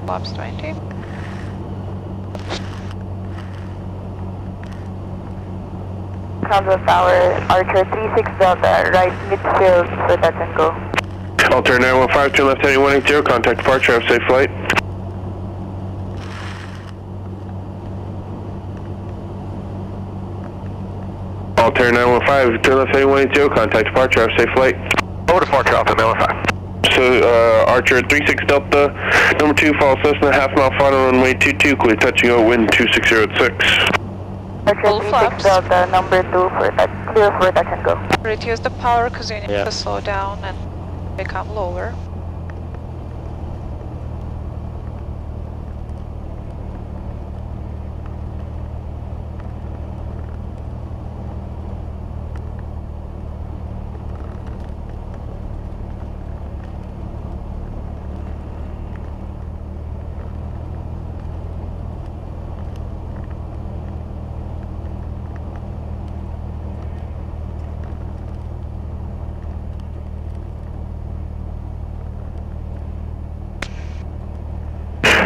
Flaps 20. Convo Tower, Archer 36 Delta, right midfield for touch and go. Altimeter 915, turn left heading 180, contact departure, have a safe flight. Altimeter 915, turn left heading 180, contact departure, have a safe flight. Over departure, Altimeter 915. So, Archer 36 Delta, number 2, follow Cessna, half mile final, runway 22, clear touching out, wind 260 at 6. Archer Full 36 flaps. Delta, number 2 for touch, clear for touch and go. Reduce the power because you need Yeah. to slow down and become lower.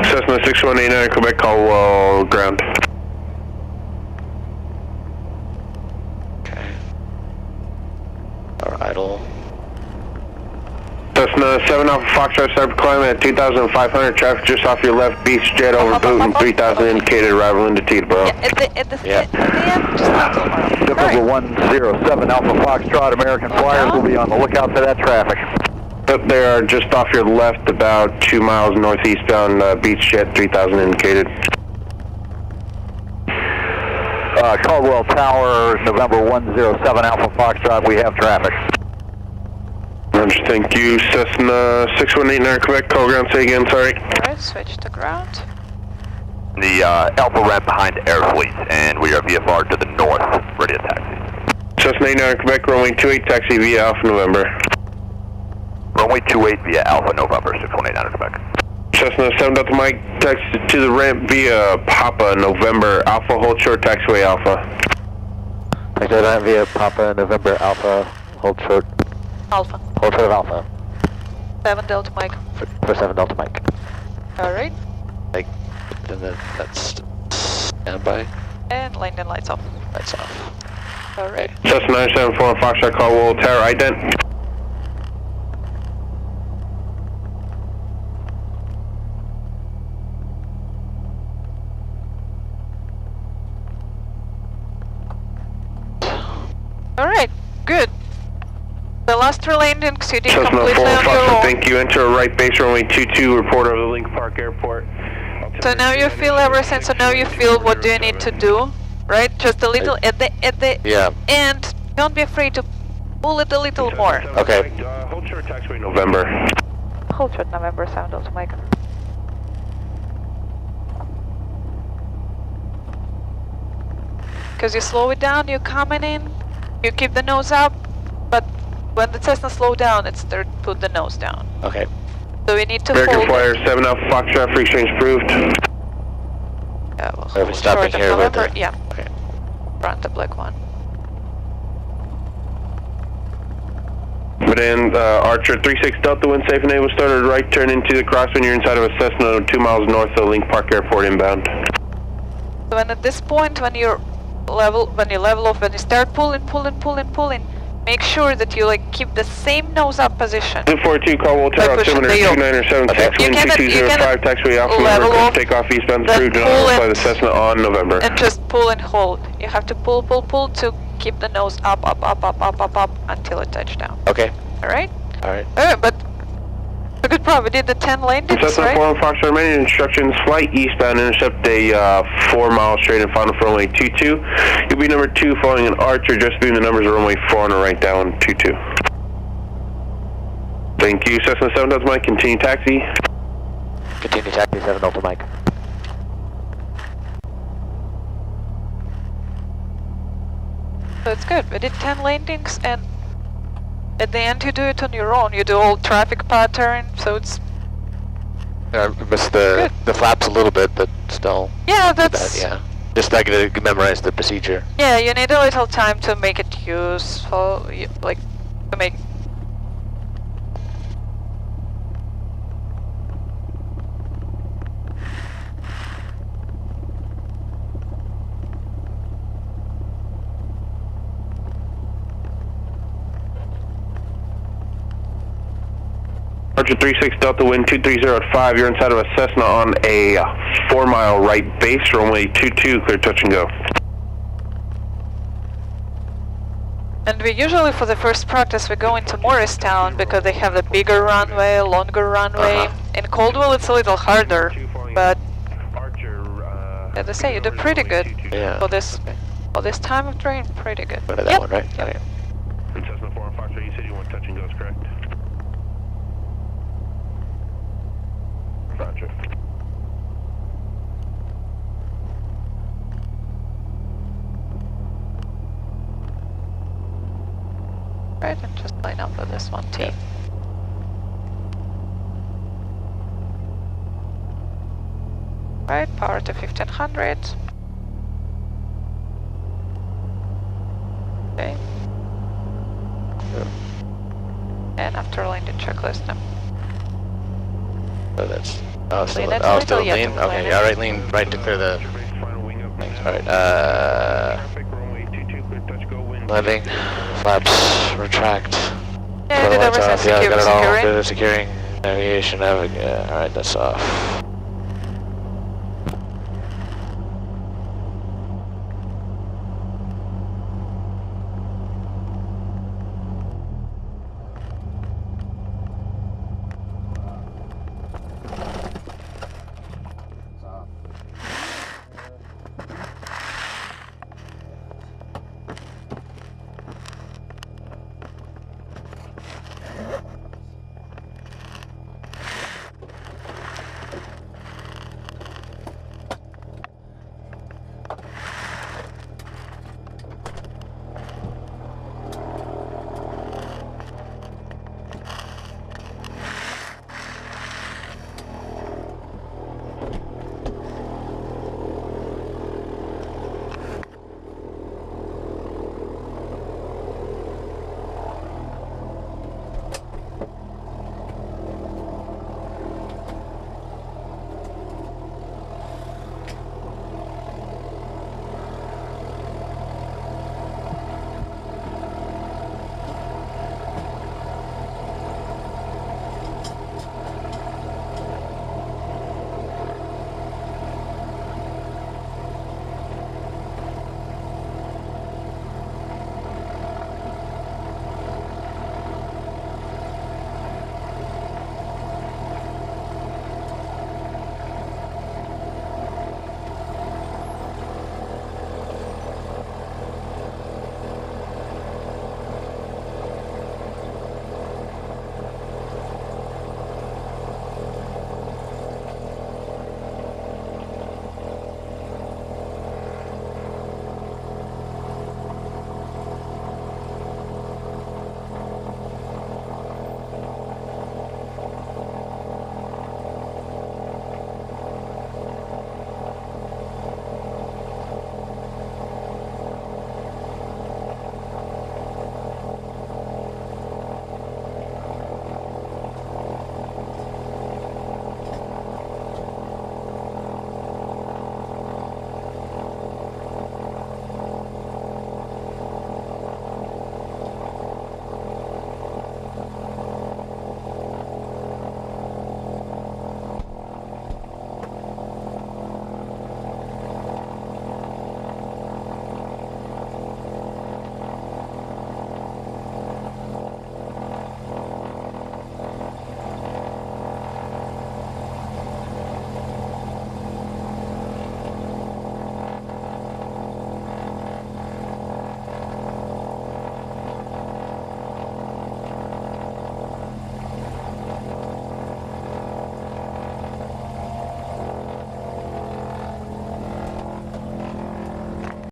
Cessna 6189, Quebec, call ground. Okay. Alright. middle. Cessna 7 Alpha Foxtrot, start climbing at 2,500. Traffic just off your left. Beach jet over boot and 3,000 indicated. Arrival into Teterboro. Yeah, at the end, just a little more. Typical 107 Alpha Foxtrot, American Flyers will be on the lookout for that traffic. Up there, just off your left, about 2 miles northeastbound. Beach jet 3,000 indicated. Caldwell Tower, November 107 Alpha Foxtrot, we have traffic. Roger, thank you. Cessna 618 Quebec, call ground, say again, sorry. Alright, switch to ground. The Alpha ramp behind Airfleet, and we are VFR to the north, ready to taxi. Cessna 89 Quebec, runway 28, taxi via Alpha November. Runway 28 via Alpha November, 6189 Quebec. Cessna 7 Delta Mike, taxi to the ramp via Papa November, Alpha, hold short, taxiway Alpha. Taxi to the ramp via Papa November, Alpha, hold short. Alpha. Hold short of Alpha. 7 Delta Mike. For 7 Delta Mike. Alright. Like, and then that's standby. And landing lights off. Lights off. Alright. Cessna 974 Foxtrot, Caldwell Tower, ident. Alright, good. The last 3 landings you did Cessna 4 completely on your Foxtrot, own. thank you. Enter a right base runway 22, report over the Link Park Airport. So now you feel everything, so now you feel what do you need to do, right? Just a little at the end, don't be afraid to pull it a little more. Okay. Hold short, taxiway November. Hold short November, 7 Delta Mike. Because you slow it down, you're coming in, you keep the nose up, but when the Cessna slow down, it's there to put the nose down. Okay. So we need to American hold Flyer it. 7 Alpha Foxtrot, free exchange approved. Yeah, we'll Are we hold stopping short here of with November. the... Yeah, Okay. front the black one. But in Archer 36 Delta, wind safe and able, started right turn into the crosswind. You're inside of a Cessna 2 miles north of Link Park Airport inbound. So when at this point, when you level off, when you start pulling, make sure that you like keep the same nose up position. 242 Caldwell Tower, altimeter 2976, wind 2205, taxiway Alpha level November, off, takeoff eastbound then approved, and pull I'll fly it. the Cessna on November. And just pull and hold. You have to pull to keep the nose up until it touches down. Okay. Alright? Alright. Alright, but a good problem. We did the 10 landings, Cessna right? 4 Fox, remaining instructions, flight eastbound, intercept a 4 mile straight and final for runway 22. You'll be number 2 following an Archer, just being the numbers of runway 4 on the right down 22. Thank you, Cessna 7 Delta Mike, continue taxi. Continue taxi 7 Delta Mike. So it's good. We did 10 landings, and at the end you do it on your own. You do all traffic pattern, so it's... I missed the flaps a little bit, but still... Yeah, that's... Yeah. Just like to memorize the procedure. Yeah, you need a little time to make it useful, like, to make... Archer 36 Delta, wind 230 at 5. You're inside of a Cessna on a 4 mile right base, runway 22, clear touch and go. And we usually, for the first practice, we go into Morristown because they have the bigger runway, longer runway. In Caldwell it's a little harder, but as I say, you do pretty good for this time of train. Pretty good. Go to that one, right? Yep. Okay. And Cessna 4 and Foxtrot, you said you want touch and goes, correct? Roger. Right, and just line up with this one, T. Yeah. Right, power to 1500. Okay. And after landing checklist now. So that's... Lean it a still little, yeah, lean? to Okay, lean it. alright, lean right to clear the... Thanks, alright, landing, flaps, retract, Yeah, I did everything Yeah, I got it all. securing. Good at securing. Navigation, alright, that's off.